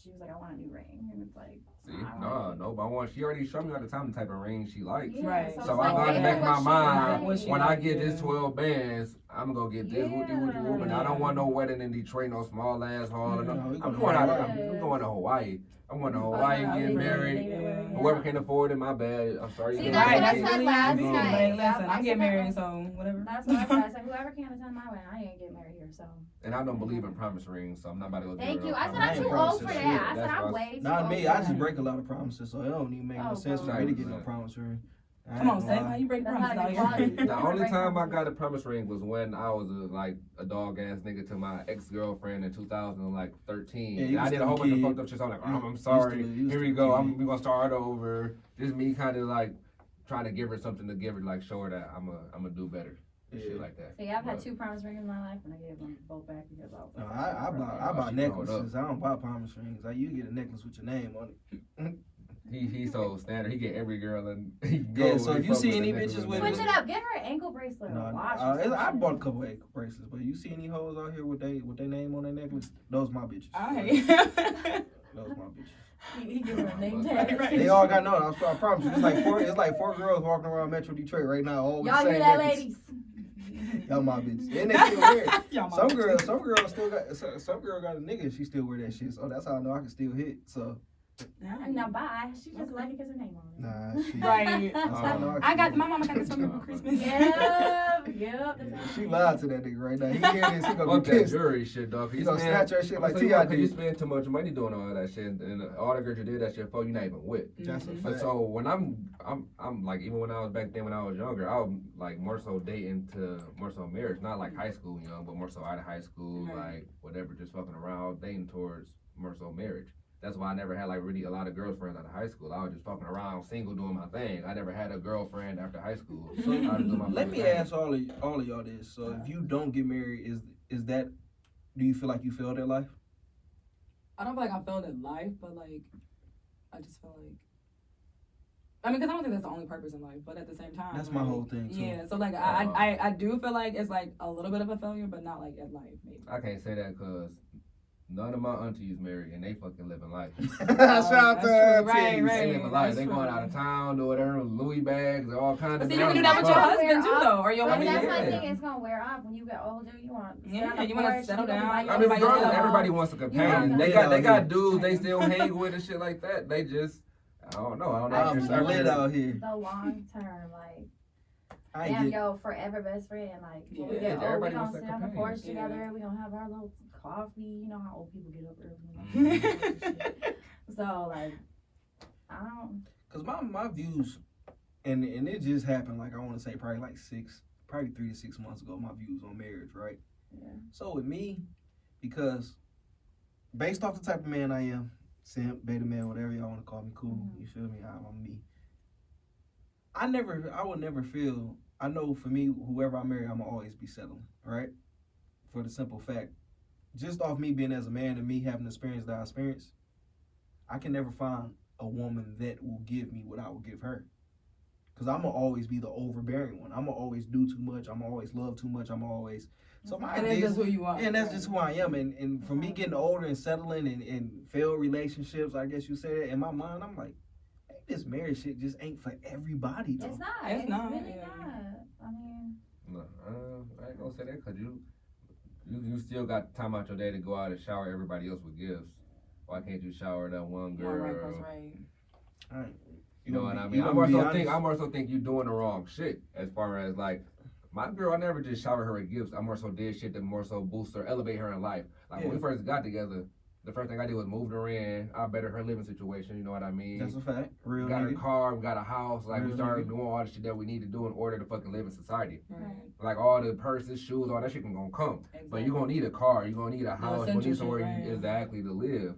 she was like, I want a new ring, and it's like, see, no, but she already showed me all the time the type of ring she likes. Yeah, right. So like, I'm going to make my mind, when I get this yeah. 12 bands, I'm going to get this, and I don't want no wedding in Detroit, no small ass hall. No, I'm going to Hawaii. I'm going to Hawaii and get married. Whoever can afford it, my bad. I'm sorry. See, you that's can't. what I said last Like, night. listen, I'm getting married, so whatever. That's what I said. I said, whoever can't attend my wedding, I ain't getting married here, so. And I don't believe in promise rings, so I'm not about to go Thank get you. her I no said, I'm promise too ring. old for that. I said, That's I'm why- way too Not old me. for I that. just break a lot of promises, so it don't even make no sense for me to get no promise ring. Come on, say how you break That's promises not out equality. here. The only time I got a promise ring was when I was a dog ass nigga to my ex girlfriend in 2013. Yeah, you And I was did a still whole a bunch of kid. fucked up shit. So I'm like, I'm You sorry. still Here we a go. kid. We gonna start over. Just me kind of like trying to give her something to give her, like show her that I'm a do better. Yeah. Shit like that. See, I've had But- 2 promise rings in my life, and I gave them both back because I was No, like, I buy she necklaces. I don't buy promise rings. Like, you get a necklace with your name on it. He's so standard. He get every girl and he Yeah, goes. so if you see any bitches with switch it up. Get her an ankle bracelet or No, a watch. I bought a couple ankle bracelets, but you see any hoes out here with their name on their necklace? Those my bitches. I Those my bitches. He give her a name tag. They all got no. I promise you, it's like four girls walking around Metro Detroit right now, all with Y'all the hear same that, necklace. ladies? Y'all my bitches, and they still wear it. Y'all my Some bitches. girls still got. Some girl got a nigga, and she still wear that shit. So that's how I know I can still hit. So No, bye. She just like it because her name on it. nah, she. Right. That's how I know I got can my mama got this for me for Christmas. Yep. She lied to that nigga right now. He hear this, he gonna Fuck be that pissed. jury shit, dog. He gonna snatch her shit like T.I. T.I. You did. spend too much money doing all that shit, and all the girls you did that shit for, you not even with. That's a But fact. so when I'm like, even when I was back then when I was younger, I was like more so dating to more so marriage, not like high school, but more so out of high school, Right. like whatever, just fucking around, dating towards more so marriage. That's why I never had like really a lot of girlfriends out of high school. I was just fucking around, single, doing my thing. I never had a girlfriend after high school. So I was doing my let fucking me thing. ask all of y'all this. So if you don't get married, is that, do you feel like you failed at life? I don't feel like I failed at life, but like, I just feel like, I mean, because I don't think that's the only purpose in life, but at the same time, That's my whole thing too. Yeah, so like, I do feel like it's like a little bit of a failure, but not like at life, maybe. I can't say that because none of my aunties married and they fucking living life. Shout out to That's true. aunties. Right. They living life. That's They going true. out of town, doing whatever, Louis bags, all kinds But of. see, you can do that with your stuff. husband too, though, or your But wife. that's Yeah. my thing. It's gonna wear off when you get older. You want You want to settle down. I mean, Everybody regardless, else. everybody wants a companion. They Yeah. got dudes they still hang with and shit like that. They just, I don't know. I I'm just lit out here. the long term, like, I damn, get yo, forever best friend. Like, when we Yeah, get old, we everybody gonna wants sit that on the companion. porch Yeah. together. We gonna have our little coffee. You know how old people get up early. So, like, I don't. Cause my views, and it just happened. Like I want to say probably 3 to 6 months ago. My views on marriage, right? Yeah. So with me, because based off the type of man I am, simp, beta man, whatever y'all want to call me, cool. Mhm. You feel me? I'm me. I would never feel. I know for me, whoever I marry, I'ma always be settling, right? For the simple fact, just off me being as a man and me having the experience that I experienced, I can never find a woman that will give me what I will give her. Cause I'ma always be the overbearing one. I'ma always do too much. I'ma always love too much. I'ma always. So my And that's idea just who you are. and that's just who I am. And for me getting older and settling and failed relationships, I guess you say that, in my mind, I'm like, hey, this marriage shit just ain't for everybody, though. It's not. It's It's not, really yeah. not. I mean, No, I ain't gonna say that because you still got time out your day to go out and shower everybody else with gifts. Why can't you shower that one Yeah, girl? right, that's right. All right. You know what I You mean? gonna be I honest? more so think you doing the wrong shit as far as like my girl. I never just shower her with gifts. I more so did shit that more so boost her, elevate her in life. Like when we Yeah. first got together, The first thing I did was moved her in. I bettered her living situation. You know what I mean? That's a fact. Real We got a nigga. car, we got a house. Like, we Real started nigga. doing all the shit that we need to do in order to fucking live in society. Right. Like, all the purses, shoes, all that shit gonna come. Exactly. But you're gonna need a car. You're gonna need a house. You're gonna need essential somewhere shit, right. exactly to live.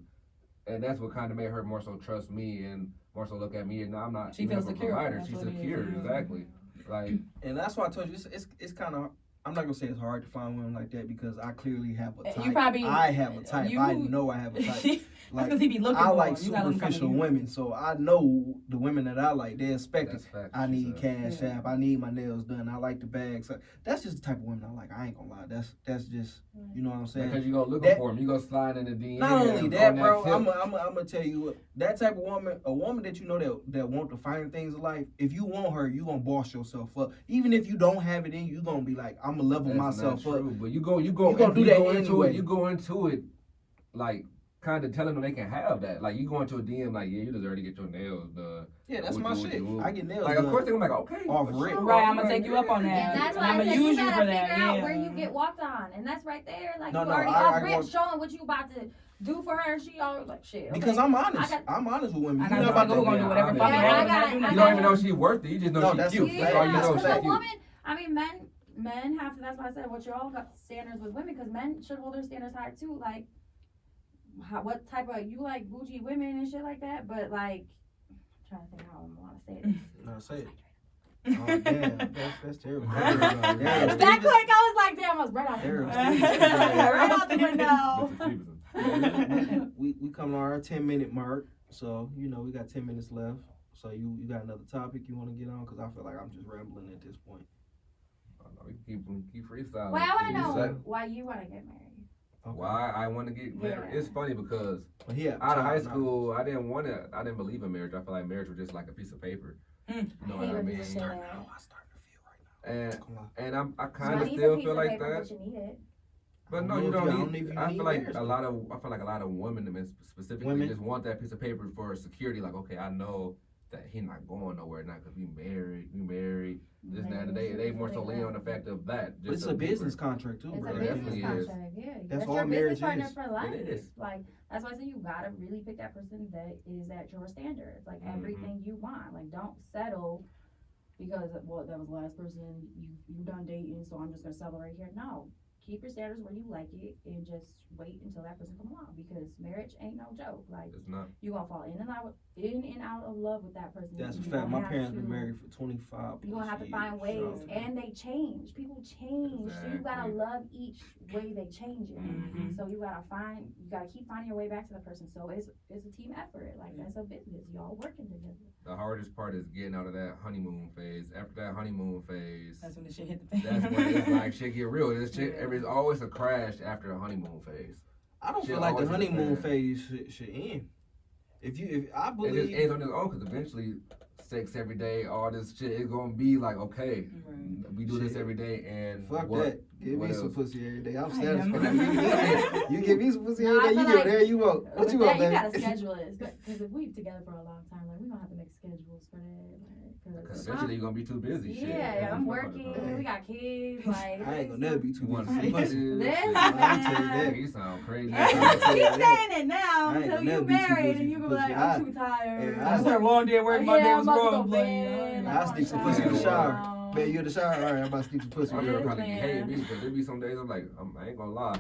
And that's what kind of made her more so trust me and more so look at me. And I'm not She even feels a secure. provider. That's She's what it is. secure, Mhm. exactly. Like, And that's why I told you it's kind of. I'm not gonna say it's hard to find women like that because I clearly have a type. You probably- I have a type. you- I know I have a type. That's because he be looking I for like them. You gotta let him come to superficial you. women, so I know the women that I like. They expect it. that's fact. I need She said. cash app. I need my nails done. I like the bags. So that's just the type of women I like. I ain't gonna lie. That's just you know what I'm saying. Because you go looking That- for him. You go slide in the DM. Not only that, on bro. tip. I'm gonna tell you what. That type of woman, a woman that you know that want the finer things of life. If you want her, you gonna boss yourself up. Even if you don't have it in you, gonna be like, I'm gonna level That's myself not up. true, but you go You gonna do that into anyway. it. You go into it like kind of telling them they can have that. Like, you go into a DM like, yeah, you deserve to get your nails done. Yeah, that's Would my you- shit. would you- I get nails Like, done. of course they're gonna be like, okay. Off for rip. sure. Right, I'ma Like, take you up on that. And that's And why I'ma I said use you you gotta for figure that, out yeah. where you get walked on, and that's right there. Like, No, you no, already I off rip want- showing what you about to do for her, and she always like, shit. Okay. Because I'm honest. I got- I'm honest with women. I You got know a about fucker who gonna do whatever Yeah, fucking I happened. got- I do I not You got- don't even know she's worth it. You just know No, she's that's a cute. fact. That's all you That's know. a She's fact. Because a cute. woman, I mean, men have to. That's why I said what you all got standards with women, because men should hold their standards higher too. Like, what type of you like bougie women and shit like that, but like, I'm trying to think how I want to say this. No, say it. Oh, damn. That's terrible. Damn. That quick, I was like, damn, I was right out There the it right out the window. Mr. Stevenson. we come to our 10-minute mark, so you know we got 10 minutes left. So you got another topic you want to get on? Because I feel like I'm just rambling at this point. We can keep freestyling. Well, I want to You know said why you want to get married. Okay. why I want to get married. Yeah. It's funny because But yeah, out of high school, I didn't believe in marriage. I feel like marriage was just like a piece of paper. Mm. You know what I mean? I'm starting to feel right now. And Come on. and I So kind of need still a piece feel of like paper, that. but you need it. But no, I you don't don't know if need. you I need feel like marriage. a lot of women, and specifically, Women? just want that piece of paper for security. Like, okay, I know that he's not going nowhere now because we married. This and that. They more so lean on the fact of that. But it's Just a paper. business contract too, It's bro. a It business definitely is. contract, yeah. That's all your marriage business partner is. for life. It is. Like, that's why I say you gotta really pick that person that is at your standards. Like, Mhm. everything you want. Like, don't settle because, well, that was the last person you done dating, so I'm just gonna settle right here. No. Keep your standards where you like it and just wait until that person come along, because marriage ain't no joke. Like, It's not. you gonna fall in and out of love with that person. That's a You fact. gonna My have parents to- been married for 25 You're gonna have to years, find ways, so- and they change. People change, so you gotta Exactly. love each way they change it. Mhm. So you gotta keep finding your way back to the person. So it's a team effort. Like, that's a business. Y'all working together. The hardest part is getting out of that honeymoon phase. After that honeymoon phase, That's when the shit hit the fan. that's when it's like shit get real. It's always a crash after a honeymoon phase. I don't Shit feel like the always is honeymoon bad. phase should end. If I It just believe, ends on its own because eventually, sex every day, all this shit is gonna be like, okay, Right. we do this Shit. every day, and fuck what? that. Give what me some else? pussy every day. I'm I am. satisfied. You give me some pussy No, I every day. You feel get like whatever you want. What With you that, want, you baby? gotta schedule it. Because if we've together for a long time, like, we don't have to make schedules for that. Because Cause eventually you're gonna be too busy. Shit. yeah, I'm Fuck working. about We got kids. Like, I ain't gonna never be too You want to busy. see Pussy. This pussy? I can tell you man. that. You sound crazy. I can Keep tell you that. saying it now I ain't until gonna never you be too married busy and you for gonna be like, pussy. I'm too tired. Yeah, I started a long day at work. My day Yeah, was I'm about to rough. go bed. I stick some pussy in the shower. Man, you in the shower? All right, I'm about to stick some pussy My in girl the probably man. hated me because there be some days I'm like, I ain't gonna lie.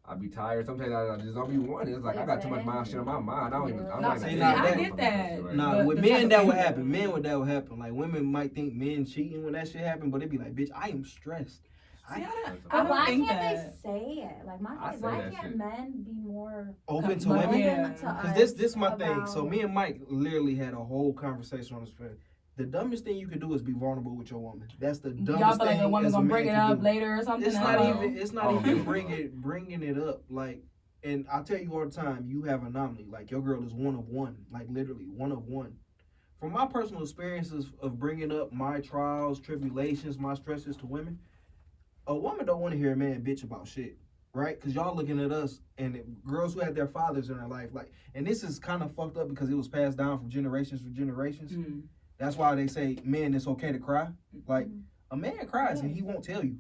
I be tired. Sometimes I just don't be wanting. It's like I got too much mind shit on my mind. I don't even. I'm No, not see, even nah, thinking I about get some that. shit right Nah, now. But with the men type that of would thing- happen. Men would that would happen. Like women might think men cheating when that shit happen, but they be like, bitch, I am stressed. See, I But don't why think can't that. they say it? Like, my I thing, say why that can't shit. men be more Open to But women. yeah. open to Cause us this my thing. So about- me and Mike literally had a whole conversation on this. The dumbest thing you can do is be vulnerable with your woman. That's the dumbest Y'all feel thing. like a woman's as gonna man bring it can up do. later or something? It's I not don't know. even. It's not Oh, even yeah. bringing it up. Like, and I tell you all the time, you have an anomaly. Like your girl is one of one. Like literally one of one. From my personal experiences of bringing up my trials, tribulations, my stresses to women, a woman don't want to hear a man bitch about shit, right? Because y'all looking at us and girls who had their fathers in their life, like, and this is kind of fucked up because it was passed down from generations to generations. Mm. That's why they say, men, it's okay to cry. Like, a man cries and he won't tell you.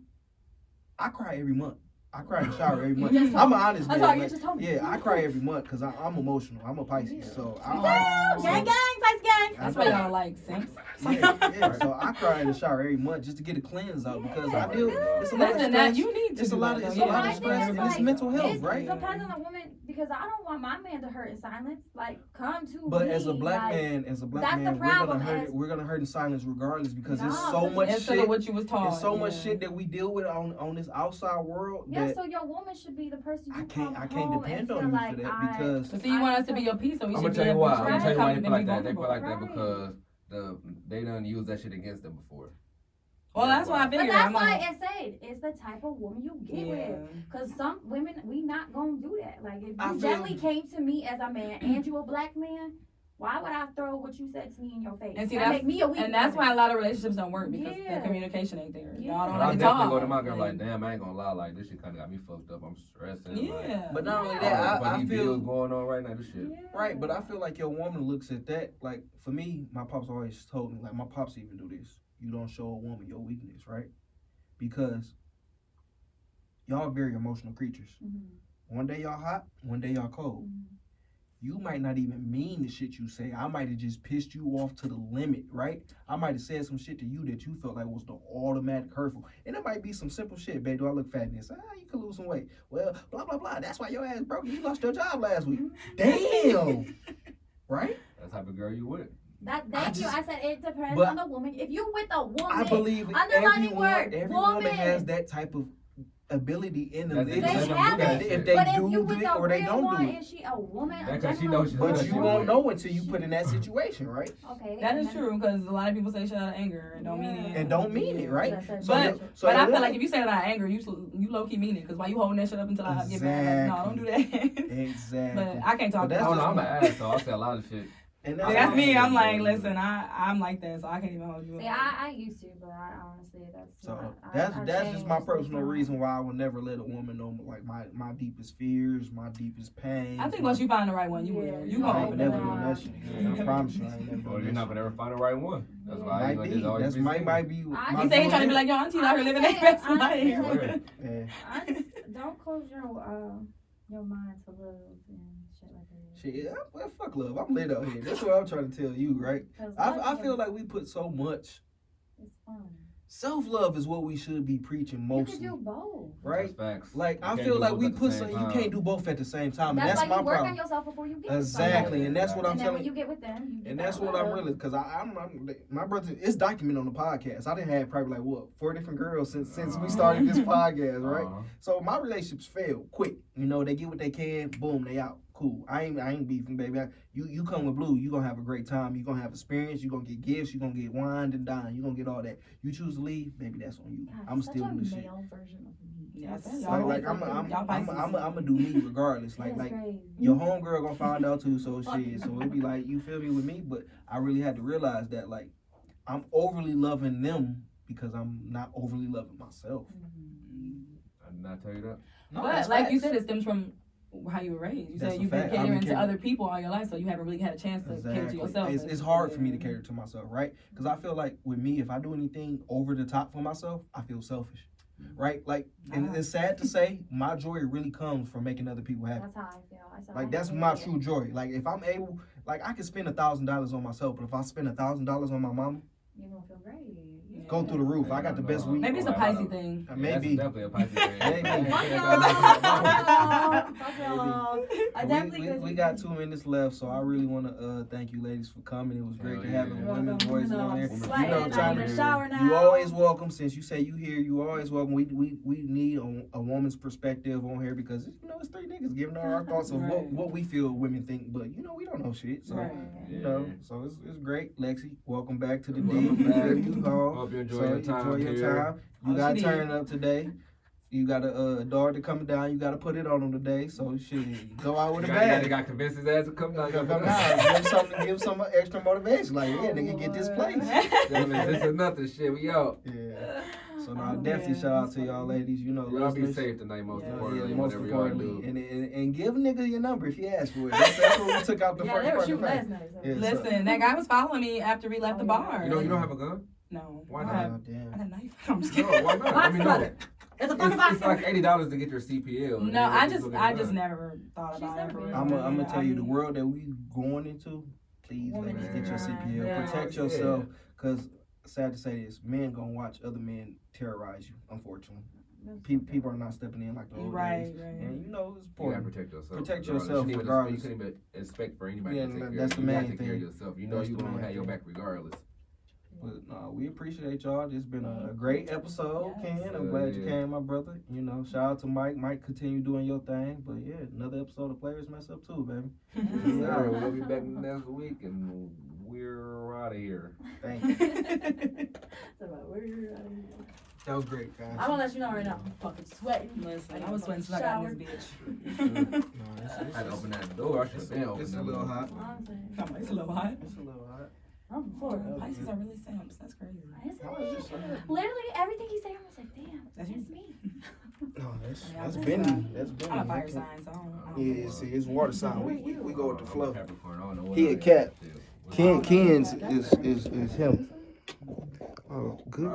I cry every month. I cry in the shower every month. You just I'm an honest I'm man. sorry, you Like, just told me. yeah, I cry every month because I'm emotional. I'm a Pisces, so Gang, Pisces gang. That's why y'all like simps. yeah. So I cry in the shower every month just to get a cleanse out because I deal. It's a lot of Listen, that stress. you need to. It's a lot of stress and it's mental health, right? It depends on the woman because I don't want my man to hurt in silence. Like, come to But me. as a black like, man, that's the we're gonna problem, hurt it. We're gonna hurt in silence regardless because there's Nah, so much Instead shit. of what you was taught. There's so much shit that we deal with on this outside world. Yeah, that so your woman should be the person you I can't come depend home on and you feel like for that because So you want us to be your piece, so we I'm should gonna be tell you able why. to I'm gonna tell you why they come feel and like be that. They feel like that vulnerable. because they done used that shit against them before. Well, that's why I But figured. that's I'm why like, it said it's the type of woman you get yeah. with. Cause some women, we not gonna do that. Like if I you feel- definitely came to me as a man and you a black man, why would I throw what you said to me in your face? And see, that make me a weak And that's woman. why a lot of relationships don't work because Yeah. the communication ain't there. Yeah. Y'all don't I really definitely talk. go to my girl like, damn, I ain't gonna lie, like this shit kind of got me fucked up. I'm stressing. Yeah. Like, But not only I that, I these feel bills going on right now. This shit. Yeah. right. But I feel like your woman looks at that. Like for me, my pops always told me. Like my pops even do this. You don't show a woman your weakness, right? Because y'all are very emotional creatures. Mm-hmm. One day y'all hot, one day y'all cold. Mm-hmm. You might not even mean the shit you say. I might have just pissed you off to the limit, right? I might have said some shit to you that you felt like was the automatic hurtful. And it might be some simple shit, babe. Do I look fat in this? You can lose some weight. Well, blah, blah, blah. That's why your ass broke. You lost your job last week. Damn. Right? That's the type of girl you with. Thank you. I said it depends but on the woman. If you with a woman, I believe underlining word, every woman. woman has that type of ability in them. They It's just have that it. if they but if do you do with it a or they real don't one do it. and she a woman, a Because she gentleman, knows she's But good. you won't know until you put in that situation, right? Okay. That and is then- true because a lot of people say shit out of anger and don't mean it. And don't mean it, right? That's So, it. so But I feel woman- like if you say it out of anger, you low key mean it. Because why you holding that shit up until I get mad? Like, no, don't do that. Exactly. But I can't talk. But to that's Oh you. no, I'm an ass, so I say a lot of shit. And See, that's me. I'm like, listen, I'm like that, so I can't even hold you. See, up. I used to, but I honestly, that's So not, that's just my changed. personal It's reason why I will never let a woman know like my deepest fears, my deepest pain. I think once you find the right one, you will. Yeah, You you I gonna ain't open never it doing up. that shit. I promise you, I ain't never Or doing you're not that gonna ever find the right one. That's Yeah. why shit. you Might gonna be. just always That's be might single. be. I my He say he goal. trying to be like your auntie out here living their best life. Yeah. I just don't close your mind to love and shit like that. Shit, well, fuck love. I'm lit out here. That's what I'm trying to tell you, right? 'Cause I love feel is- like we put so much. it's fun. Self-love is what we should be preaching mostly, You can do both. right? That's facts. Like You I can't feel do like both we at the put same some. You time. can't do both at the same time, and That's that's why my you work on problem. yourself before you get Exactly, and that's what I'm and then telling when you. you get with them, you get And that that's what I'm love. really, because I'm my brother. It's documented on the podcast. I didn't have probably like what 4 different girls since we started this podcast, right? So my relationships fail quick. You know, they get what they can, boom, they out. Cool. I ain't beefing, baby. You come with Blue, you gonna have a great time. You gonna have experience. You gonna get gifts. You gonna get wined and dined. You gonna get all that. You choose to leave, baby. That's on you. God, I'm such still a doing the shit. male version of me. Yes. That's Y'all Like so I'm fucking- gonna do me regardless. That's Like crazy. your homegirl gonna find out too. So shit. So it'd be like you feel me with me, but I really had to realize that like I'm overly loving them because I'm not overly loving myself. I did not tell you that. No, But that's like you facts. said, it stems from how you were raised. You That's said a you've been fact. I've catering been to catering- other people all your life, so you haven't really had a chance to cater to yourself. It's hard for me to cater to myself, right? Because I feel like with me, if I do anything over the top for myself, I feel selfish, right? Like, and it's sad to say, my joy really comes from making other people happy. That's how I feel. Like that's my true joy. Like if I'm able, like I can spend $1,000 on myself, but if I spend $1,000 on my mama, You're gonna feel great. Yeah. go through the roof. I got the best week. Maybe it's a Pisces thing. Maybe. That's definitely a Pisces thing. Maybe. Fuck Yeah, y'all. yeah. Fuck y'all. I We, definitely we got 2 minutes left, so I really want to thank you ladies for coming. It was great to have a Hell yeah. women's voice on there. Sweating, You know, I'm trying in to- the shower now. You always welcome. Since you say you here, you always welcome. We need a woman's perspective on here because you know it's 3 niggas giving our thoughts of Right. what we feel women think, but you know we don't know shit. So Right. you know, so it's great. Lexie, welcome back to the D. Welcome back. You home. Hope you enjoy So your time enjoy your here. time. You Oh, got she turn up today. You got a daughter coming down. You got to put it on them today. So shit, go out with a They bag. got convinced his ass to come down. Come down. Give him some extra motivation. Like, yeah, nigga, get this place. This is nothing. Shit, we out. Yeah. So now Oh, definitely man. shout out to y'all ladies. You know, Y'all be listeners. safe tonight, most Yeah. importantly. Yeah, most whatever y'all importantly, do. and give a nigga your number if he asks for it. That's what we took out the Yeah, first they were part. shooting of the last night. So. Yeah. Listen, that guy was following me after we left the Oh, yeah. bar. You don't have a gun? No. Why I not? had- Oh, I damn. had a knife. I'm just No, kidding. why not? I mean, no. It's a fucking box. It's like $80 to get your CPL. No, I just never thought about it. I'm gonna tell you the world that we going into. Please, ladies, get your CPL. Yeah. Protect yourself, cause sad to say this, men gonna watch other men terrorize you. Unfortunately, people are not stepping in like the old days. Right. And you know it's You gotta important. protect yourself. Protect regardless. yourself You regardless. can't even expect for anybody Yeah, to take care that's of the you. You main gotta take care of thing. yourself. You know That's you're the gonna main have your thing. back regardless. But no, we appreciate y'all. This been a great episode, Yes. Ken. I'm glad you came, my brother. You know, shout out to Mike. Mike, continue doing your thing. But yeah, another episode of Players Mess Up too, baby. All right, we'll be back next week, and we're out of here. Thank you. So, we're out of here. That was great, guys. I'm gonna let you know right now. I'm fucking sweating. Listen, I was sweating so I got in this bitch. I had to open that door. I should have been open. It's a little hot. It's a little hot. It's a little hot. I'm bored. Pisces are really simps. That's crazy. Literally everything he said, I was like, damn, That's that's you? me. No, that's Yeah, Benny. That's Benny. I'm a fire sign, so I don't Yeah, see, it's water sign. We go with the flow. Capricorn. I don't know what He I a am. cat. Still. Ken's is him. Oh, good.